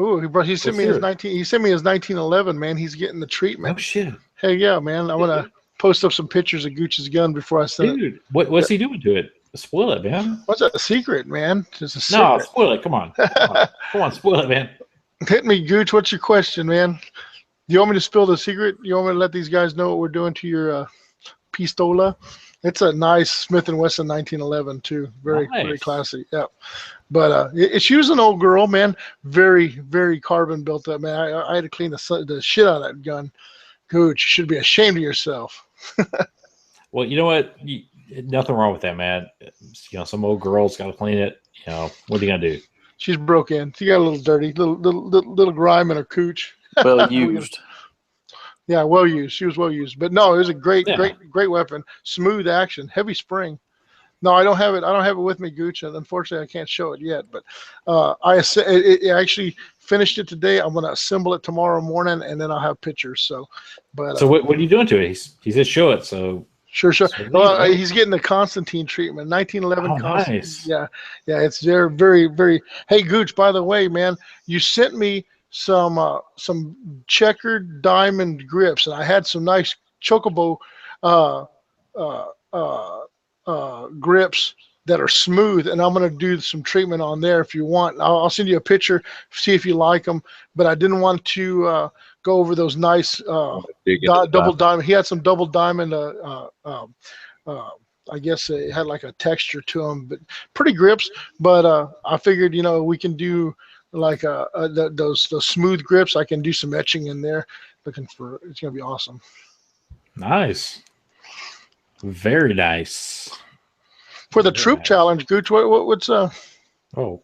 Ooh, he sent me his 19. He sent me his 1911. Man, he's getting the treatment. Oh shit. Hey, yeah, man. I want to post up some pictures of Gooch's gun before I send it. Dude, what's he doing to it? Spoil it, man. What's that, a secret, man? It's a No, secret. spoil it. Come on. Come on, spoil it, man. Hit me, Gooch. What's your question, man? Do you want me to spill the secret? You want me to let these guys know what we're doing to your pistola? It's a nice Smith & Wesson 1911 too. Very Nice. classy. Yeah. But she was an old girl, man. Very, very carbon built up, man. I had to clean the shit out of that gun. Gooch, you should be ashamed of yourself. Well, you know what? Nothing wrong with that, man. You know, some old girl's got to clean it. You know, what are you gonna do? She's broke in. She got a little dirty, little grime in her cooch. Well used. Yeah, well used. She was well used. But no, it was a great Yeah. weapon. Smooth action, heavy spring. No, I don't have it. I don't have it with me, Gooch, and unfortunately, I can't show it yet. But I actually finished it today. I'm gonna assemble it tomorrow morning, and then I'll have pictures. So, but So what are you doing to it? He said show it. So sure. Sweet, Well, right? He's getting the Constantine treatment, 1911 Oh, Constantine. nice. Yeah, it's very, very, very. Hey, Gooch, by the way, man, you sent me some checkered diamond grips, and I had some nice chocobo uh, uh, grips that are smooth, and I'm going to do some treatment on there if you want. I'll send you a picture, see if you like them. But I didn't want to go over those nice double diamond. He had some double diamond. I guess it had like a texture to them, but pretty grips. But I figured, we can do like those smooth grips. I can do some etching in there. Looking for it's going to be awesome. Nice. Very nice. For the Very troop nice. challenge, Gooch, what's Oh,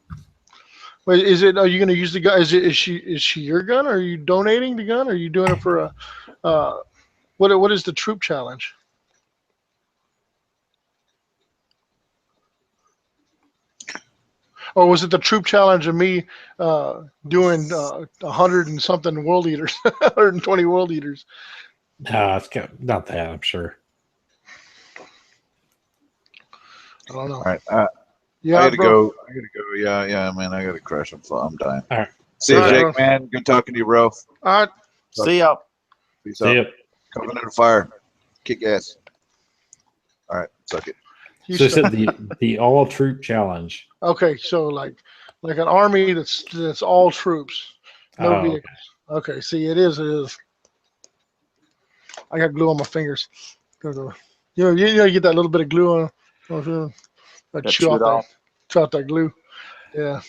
wait, is it? Are you going to use the gun? Is she your gun? Or are you donating the gun? Or are you doing it for a? What is the troop challenge? Or was it the troop challenge of me doing 100 and something world eaters, 120 world eaters? no, it's not that. I'm sure. I don't know. All right. Yeah, I gotta bro. go. Yeah, man. I gotta crash. I'm dying. All right. See you, All right, Jake, bro. man. Good talking to you, bro. All right. See y'all. Peace See out. ya. Covenant of Fire. Kick ass. All right. Suck it. You So it start- said the all troop challenge. Okay, so like an army that's all troops, no Oh, vehicles. Okay, see, it is. I got glue on my fingers. You get that little bit of glue on. Got Chew chewed off. out that glue. Yeah,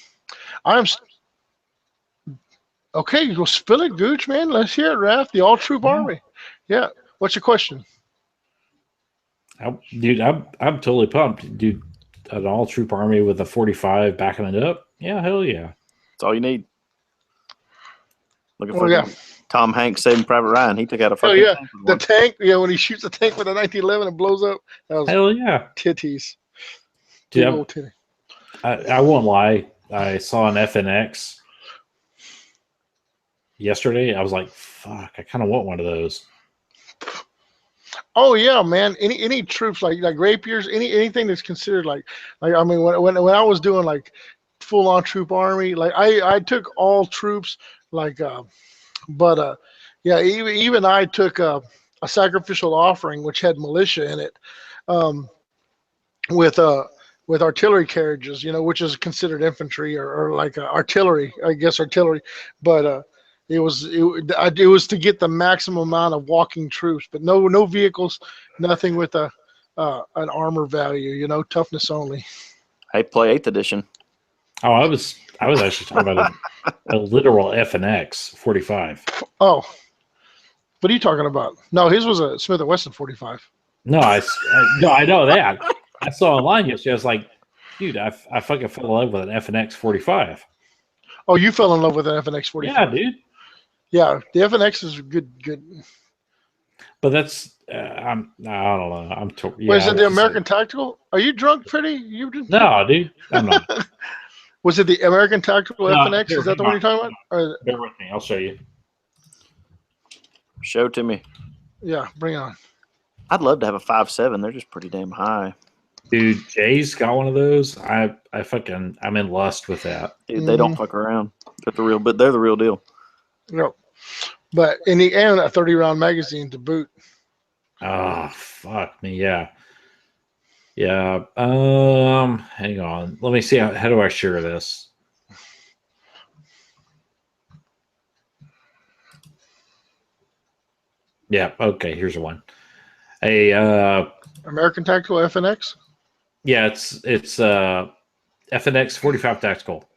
okay. Go spill it, Gooch, man. Let's hear it, Raph. The all troop Yeah. army. Yeah. What's your question? Dude, I'm totally pumped. Dude, an all troop army with a 45 backing it up. Yeah, hell yeah. That's all you need. Looking Oh for yeah, Tom Hanks Saving Private Ryan. He took out a hell fucking yeah. tank with The one. tank. Yeah, when he shoots the tank with a 1911 and blows up. That was Hell yeah. titties. Dude, Big old titty. I won't lie. I saw an FNX yesterday. I was like, fuck, I kind of want one of those. Oh yeah, man. Any troops like rapiers, anything that's considered like I mean when I was doing like full on troop army, like I took all troops like yeah, even I took a sacrificial offering which had militia in it, with artillery carriages, which is considered infantry or like artillery, I guess artillery, but it was to get the maximum amount of walking troops, but no vehicles, nothing with a an armor value. You know, toughness only. Hey, play 8th edition. Oh, I was actually talking about a literal FNX 45. Oh, what are you talking about? No, his was a Smith & Wesson 45. No, no, I know that. I saw online yesterday. I was like, dude, I fucking fell in love with an FNX 45. Oh, you fell in love with an FNX 45. Yeah, dude. Yeah, the FNX is good. But that's I don't know. Wait, is it the American Tactical? Are you drunk, Freddie? You did... No, dude. I'm not. Was it the American Tactical No, FNX? Is that the one you're talking about? Or... Bear with me. I'll show you. Show to me. Yeah, bring it on. I'd love to have a 5.7. They're just pretty damn high. Dude, Jay's got one of those. I'm in lust with that. Dude, they don't fuck around. They're the real deal. No, but and a 30-round magazine to boot. Oh, fuck me. Yeah. Yeah. Hang on. Let me see. How do I share this? Yeah. Okay. Here's one. American Tactical FNX. Yeah, it's FNX 45 Tactical.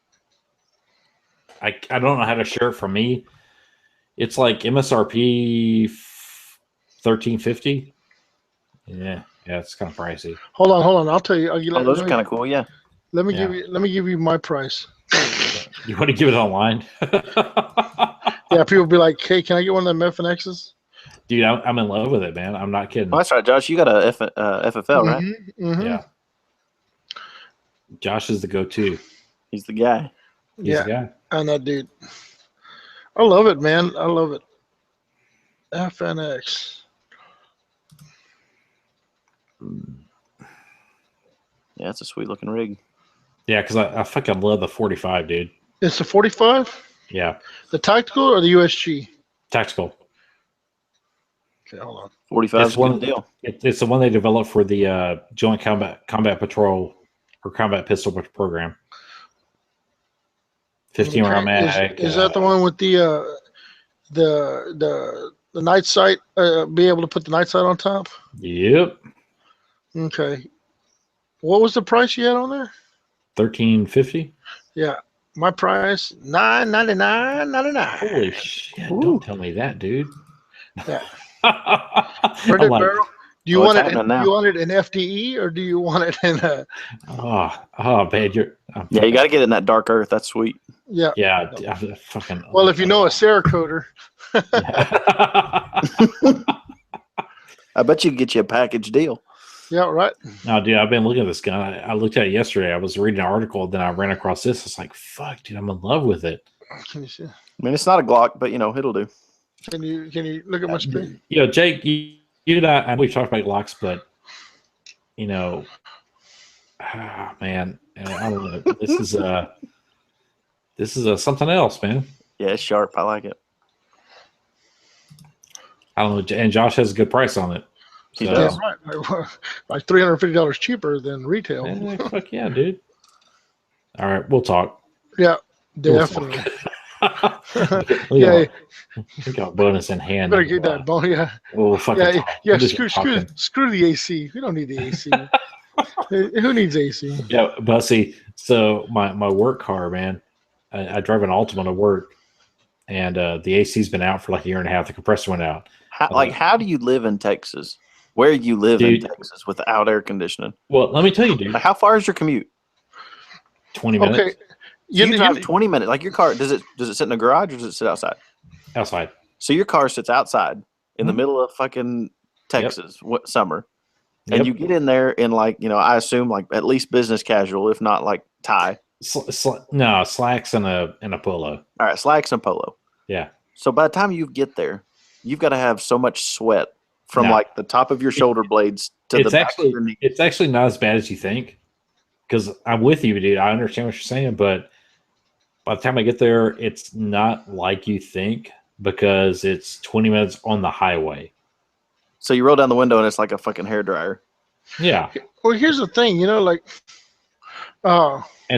I don't know how to share it from me. It's like MSRP 1350. Yeah, it's kind of pricey. Hold on. I'll tell you. Those are kind of cool. Yeah. Let me give you my price. You want to give it online? Yeah, people be like, "Hey, can I get one of them FNXs?" Dude, I'm in love with it, man. I'm not kidding. Oh, that's right, Josh. You got a FFL, right? Mm-hmm. Yeah. Josh is the go-to. He's the guy. He's the guy. And that dude. I love it, man. I love it. FNX. Yeah, it's a sweet looking rig. Yeah, because I fucking love the 45, dude. It's the 45? Yeah. The tactical or the USG? Tactical. Okay, hold on. 45 is one deal. It's the one they developed for the Joint Combat Patrol or Combat Pistol program. 15 round mag. Is that the one with the night sight? Be able to put the night sight on top? Yep. Okay. What was the price you had on there? $13.50. Yeah. My price $9.99.99. Holy shit! Ooh. Don't tell me that, dude. Yeah. Like, Barrel. Do you want it? Do you want it in FDE or do you want it in a? Oh, man, you got to get it in that dark earth. That's sweet. Yeah. Yeah. Fucking. Well, if you know a Cerakoter. I bet you could get you a package deal. Yeah, right. No, dude, I've been looking at this gun. I looked at it yesterday. I was reading an article, then I ran across this. It's like, fuck, dude, I'm in love with it. Can you see? I mean, it's not a Glock, but it'll do. Can you look at my screen? Jake, you and I, we've talked about Glocks, but man, I don't know. This is something else, man. Yeah, it's sharp. I like it. I don't know, and Josh has a good price on it. He does. Yeah, right. Like $350 cheaper than retail. Fuck yeah, dude. All right, we'll talk. Yeah, definitely. We got a bonus in hand. Better get that bonus. Yeah. Well, fucking screw the AC. We don't need the AC. Who needs AC? Yeah, but see, so my work car, man, I drive an Altima to work, and the AC's been out for like a year and a half. The compressor went out. How do you live in Texas? Where you live in Texas without air conditioning? Well, let me tell you, dude. How far is your commute? 20 minutes. Okay. So you drive 20 minutes. Like your car, does it sit in the garage or does it sit outside? Outside. So your car sits outside in the middle of fucking Texas, summer. And you get in there in I assume like at least business casual, if not like tie. No, slacks and a polo. All right, slacks and polo. Yeah. So by the time you get there, you've got to have so much sweat from like the top of your shoulder blades to the back of your knee. It's actually not as bad as you think. Because I'm with you, dude. I understand what you're saying, but by the time I get there, it's not like you think because it's 20 minutes on the highway. So you roll down the window and it's like a fucking hairdryer. Yeah. Well, here's the thing, and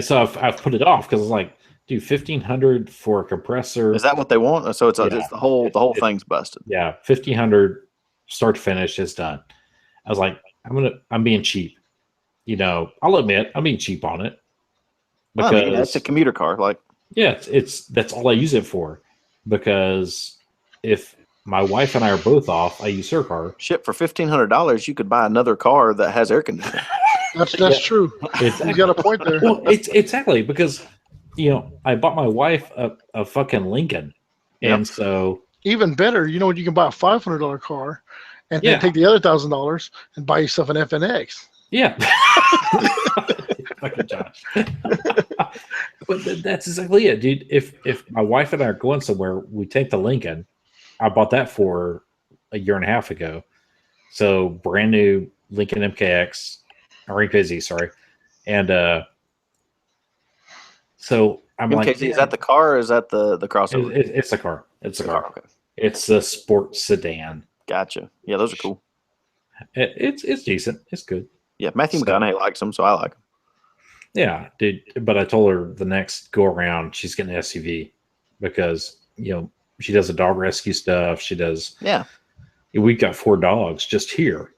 so I've put it off because it's like, dude, $1,500 for a compressor. Is that what they want? So it's the whole thing's busted. Yeah, $1,500 start to finish is done. I was like, I'm being cheap. You know, I'll admit I'm being cheap on it Well, because I mean, that's a commuter car. Like, yeah, it's that's all I use it for. Because if my wife and I are both off, I use her car. shit, for $1,500, you could buy another car that has air conditioning. That's Yeah. true. It's You got a point there. well, it's exactly because you know I bought my wife a fucking Lincoln, and so Even better, you know what? You can buy a $500 car, and Yeah. then take the other $1,000 and buy yourself an FNX. yeah, fucking Josh. But that's exactly it, dude. If my wife and I are going somewhere, we take the Lincoln. I bought that for a year and a half ago, so brand new Lincoln MKX or MKZ, sorry, and so I'm like, MKZ, is that the car or is that the crossover? it's a car. It's a car. Okay. It's a sports sedan. Gotcha. Yeah, those are cool. It's decent. It's good. Yeah, Matthew So- McConaughey likes them, so I like them. Yeah, dude. But I told her the next go around, she's getting an SUV because you know she does the dog rescue stuff. She does. Yeah. We've got 4 dogs just here,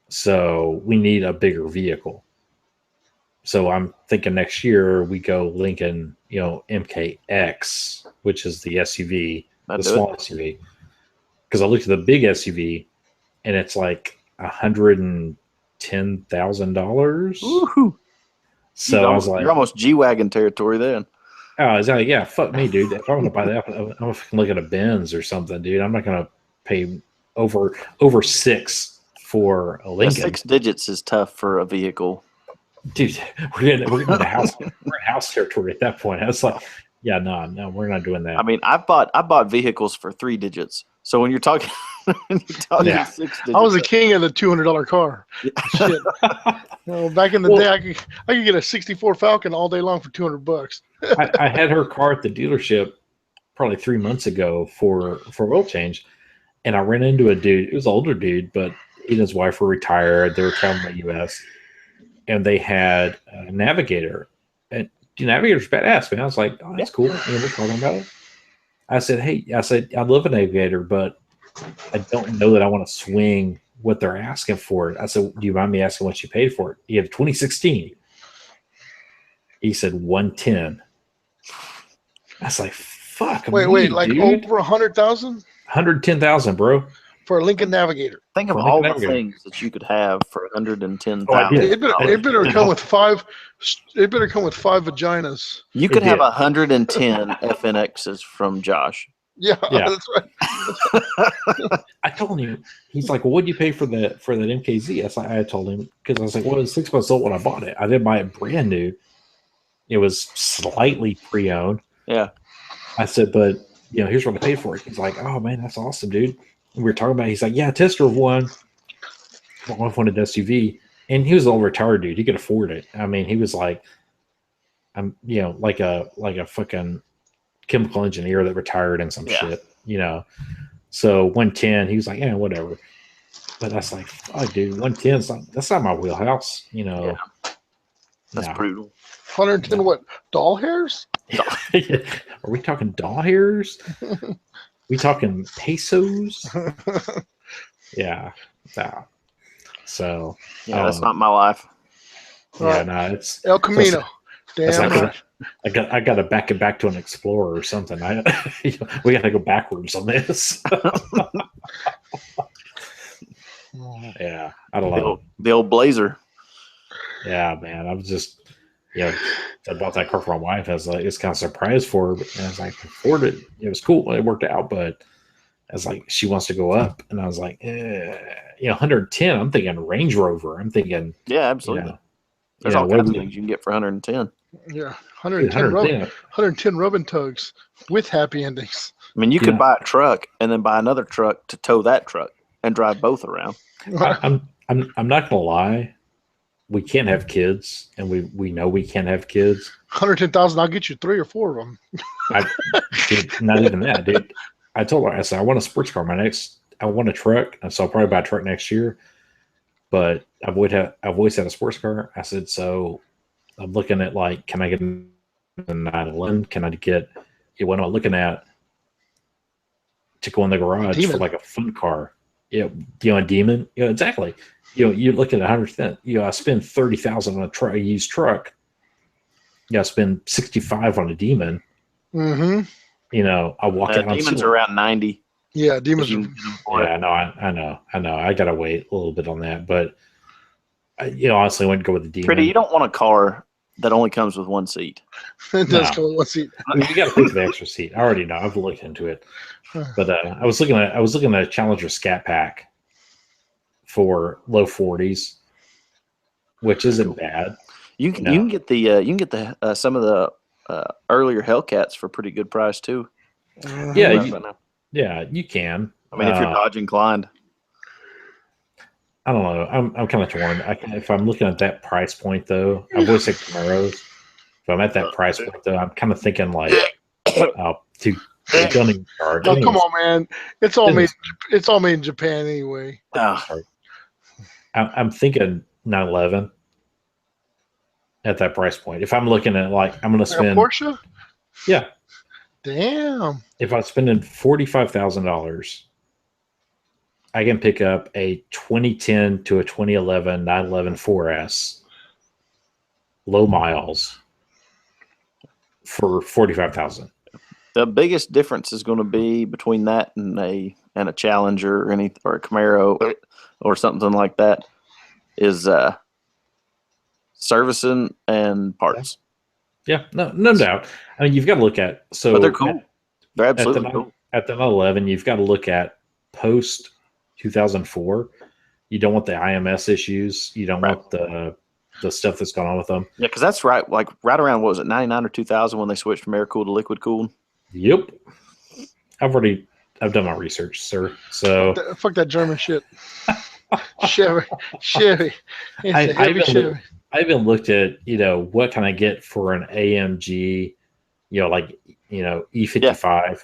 so we need a bigger vehicle. So I'm thinking next year we go Lincoln, you know, MKX, which is the SUV, That'd the do small SUV. Because I looked at the big SUV, and it's like $110,000. Woohoo. So I was like, you're almost G-Wagon territory then. oh, is that yeah? Fuck me, dude. If I'm gonna buy that, I'm gonna look at a Benz or something, dude. I'm not gonna pay over 6 for a Yeah, Lincoln, 6 digits is tough for a vehicle. dude. We're getting the house. We're in house territory at that point. I was like, yeah, no, we're not doing that. I mean, I bought vehicles for 3 digits. So when you're talking, Yeah. 6 digits, I was the king of the $200 car. Shit. You know, back in the day, I could get a '64 Falcon all day long for $200. I had her car at the dealership probably 3 months ago for oil change, and I ran into a dude. It was an older dude, but he and his wife were retired. They were traveling the U.S. and they had a Navigator. And the Navigator's badass, man. I was like, oh, that's cool. You know, we're talking about it. I said, hey, I love a Navigator, but I don't know that I want to swing what they're asking for it. I said, do you mind me asking what you paid for it? You have 2016. He said 110. I was like, fuck. Wait, like dude. over 100,000 110,000, bro. for a Lincoln Navigator. think of For all Lincoln the Navigator. things that you could have for 110,000. Oh, I did. It better come with 5. It better come with 5 vaginas. You could It have did. 110 FNXs from Josh. Yeah, Yeah. that's right. I told him, he's like, well, what did you pay for that MKZ? I told him, because I was like, well, it was 6 months old when I bought it. I didn't buy it brand new. It was slightly pre-owned. Yeah. I said, but you know, here's what I paid for it. He's like, oh man, that's awesome, dude. And we were talking about it. He's like, yeah, test drove one. My wife wanted an SUV, and he was an old retired dude. He could afford it. I mean, he was like, I'm, you know, like a fucking chemical engineer that retired and some shit, you know. So 110, he was like, yeah, whatever. But that's like, fuck, dude, 110, that's not my wheelhouse, you know. That's No. brutal. 110 what? Doll hairs? Are we talking doll hairs? We talking pesos? Yeah. Nah. So Yeah, that's not my life. yeah, Right. no, it's El Camino. it's Damn like right. I got to back it back to an Explorer or something. We got to go backwards on this. Yeah, I don't know. The old Blazer. Yeah, man, I was just, you know, I bought that car for my wife. I was like, it's kind of surprised for her, and I was like, afford it. It was cool. It worked out, but I was like, she wants to go up, and I was like, you know, 110. I'm thinking Range Rover. I'm thinking, Yeah, absolutely. you know, There's all kinds of things you can get for 110. Yeah, 110 rubbing tugs with happy endings. I mean, you Yeah. could buy a truck and then buy another truck to tow that truck and drive both around. I'm not gonna lie. We can't have kids, and we know we can't have kids. 110,000. I'll get you 3 or 4 of them. Dude, not even that, dude. I told her, I said, I want a sports car. I want a truck, and so I'll probably buy a truck next year. But I've always had a sports car. I said, so I'm looking at like, can I get a 911? Can I get? What am I looking at to go in the garage Demon. for like a fun car? Yeah, you know, a Demon. Yeah, exactly. you look at 100%. I spend 30,000 on a used truck. I spend 65 on a Demon. Mm-hmm. I walk out on Demons are around 90. Yeah, Demons. Yeah, I know. I gotta wait a little bit on that, but honestly, I wouldn't go with the Demon. Pretty, you don't want a car that only comes with one seat. It does come with one seat. You got to pay for the extra seat. I already know. I've looked into it, but I was looking at a Challenger Scat Pack for low 40s, which isn't bad. You can get the some of the earlier Hellcats for pretty good price too. Yeah, you can. I mean, if you're Dodge inclined. I don't know. I'm kind of torn. If I'm looking at that price point, though, I've always said Camaros. If I'm at that price point, though, I'm kind of thinking like, don't even charge. Oh, come on, man! It's all made. It's all made in Japan anyway. I'm thinking 911 at that price point. If I'm looking at I'm going to spend a Porsche. Yeah. Damn. If I'm spending $45,000. I can pick up a 2010 to a 2011 911 4S, low miles, for $45,000. The biggest difference is going to be between that and a Challenger or a Camaro or something like that is servicing and parts. Yeah, no doubt. I mean, you've got to look at but they're cool. They're absolutely cool. At the 911, you've got to look at post 2004. You don't want the IMS issues. You don't want the stuff that's gone on with them. Yeah, because that's right around, what was it, 99 or 2000 when they switched from air cooled to liquid cooled. Yep. I've done my research, sir. So fuck that German shit. Chevy. I even looked at what can I get for an AMG, E55.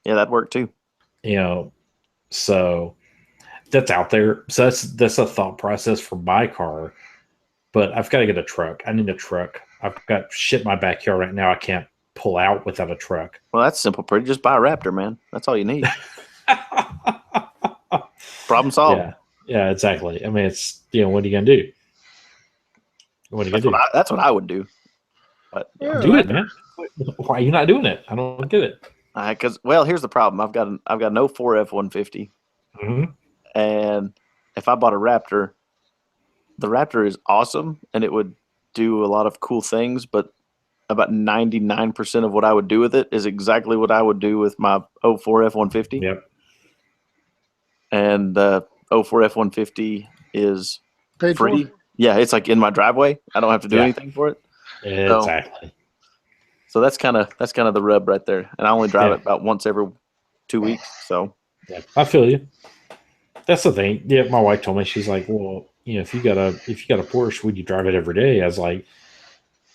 Yeah, that'd work too. So that's out there. So that's a thought process for my car. But I've got to get a truck. I need a truck. I've got shit in my backyard right now. I can't pull out without a truck. Well, that's simple. Pretty. Just buy a Raptor, man. That's all you need. Problem solved. Yeah, exactly. I mean, it's what are you gonna do? That's what I would do. But do it, man. Why are you not doing it? I don't get it. Because here's the problem. I've got an 04 F-150, and if I bought a Raptor, the Raptor is awesome and it would do a lot of cool things, but about 99% of what I would do with it is exactly what I would do with my 04 F-150. Yep. And the 04 F-150 is paid free. For? Yeah, it's like in my driveway. I don't have to do anything for it. Exactly. So that's kind of the rub right there. And I only drive it about once every 2 weeks. So yeah, I feel you. That's the thing. Yeah, my wife told me, she's like, well, if you got a Porsche, would you drive it every day? I was like,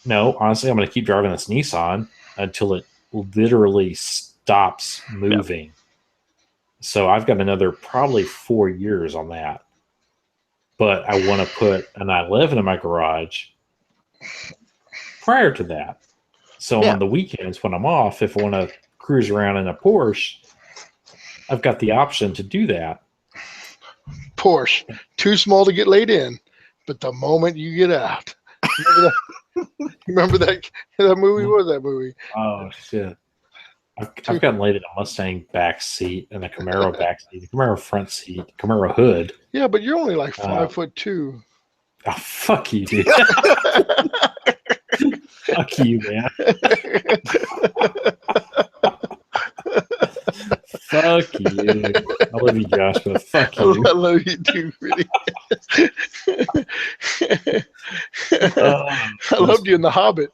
no, honestly, I'm going to keep driving this Nissan until it literally stops moving. Yep. So I've got another probably 4 years on that. But I want to put a 911 in my garage prior to that. So on the weekends when I'm off, if I want to cruise around in a Porsche, I've got the option to do that. Porsche, too small to get laid in, but the moment you get out. Remember that movie? What was that movie? Oh, shit. I've gotten laid in a Mustang back seat and a Camaro back seat, a Camaro front seat, Camaro hood. Yeah, but you're only like 5'2". Oh, fuck you, dude. Fuck you, man. Fuck you. I love you, Josh, but fuck you. I love you too, really. I loved you in The Hobbit.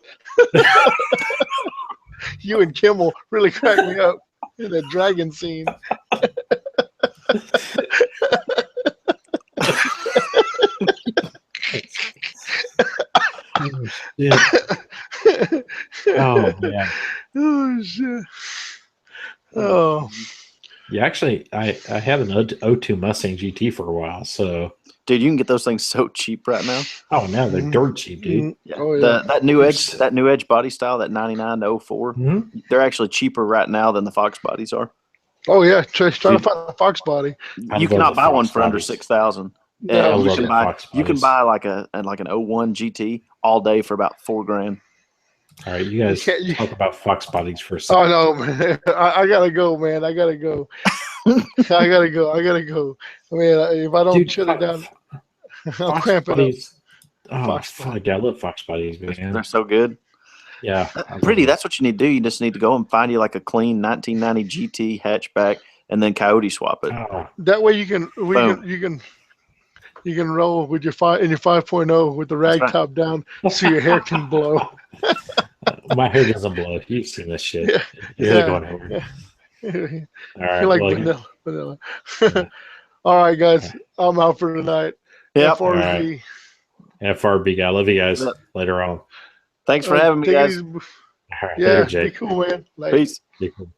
You and Kimmel really cracked me up in that dragon scene. Oh, man. Oh, shit. Oh. Yeah, actually, I had an 02 Mustang GT for a while, so. Dude, you can get those things so cheap right now. Oh, no, they're dirt cheap, dude. Yeah. Oh, yeah. That new edge body style, that 99 to 04, they're actually cheaper right now than the Fox bodies are. Oh yeah, try to find a fox body. I You love cannot the buy one Fox for under bodies. 6,000. No, I And love the Fox you can bodies. buy like an 01 GT all day for about $4,000. All right, you guys can't- you- talk about Fox bodies for a second. Oh no, man. I gotta go, man. I gotta go. I gotta go. Man, if I don't Dude, shut it down, I'm Fox cramping up. bodies. Oh, Fox fuck. I love Fox bodies, man. They're so good. Yeah. I love Pretty. them. That's what you need to do. You just need to go and find you like a clean 1990 GT hatchback, and then coyote swap it. Oh, That way you can Boom. you can roll with your 5.0 with the rag right. top down so your hair can blow. my hair doesn't blow. You've seen this shit. Yeah. You're Yeah. going over. Yeah. All right. You're like well, vanilla. All right, guys. I'm out for tonight. Yep. FRB. FRB guy. Love you guys. Yep. Later on. Thanks for having me, Take it guys. easy. All right. Yeah, Later, be Jake. cool, man. Later. Peace. Be cool.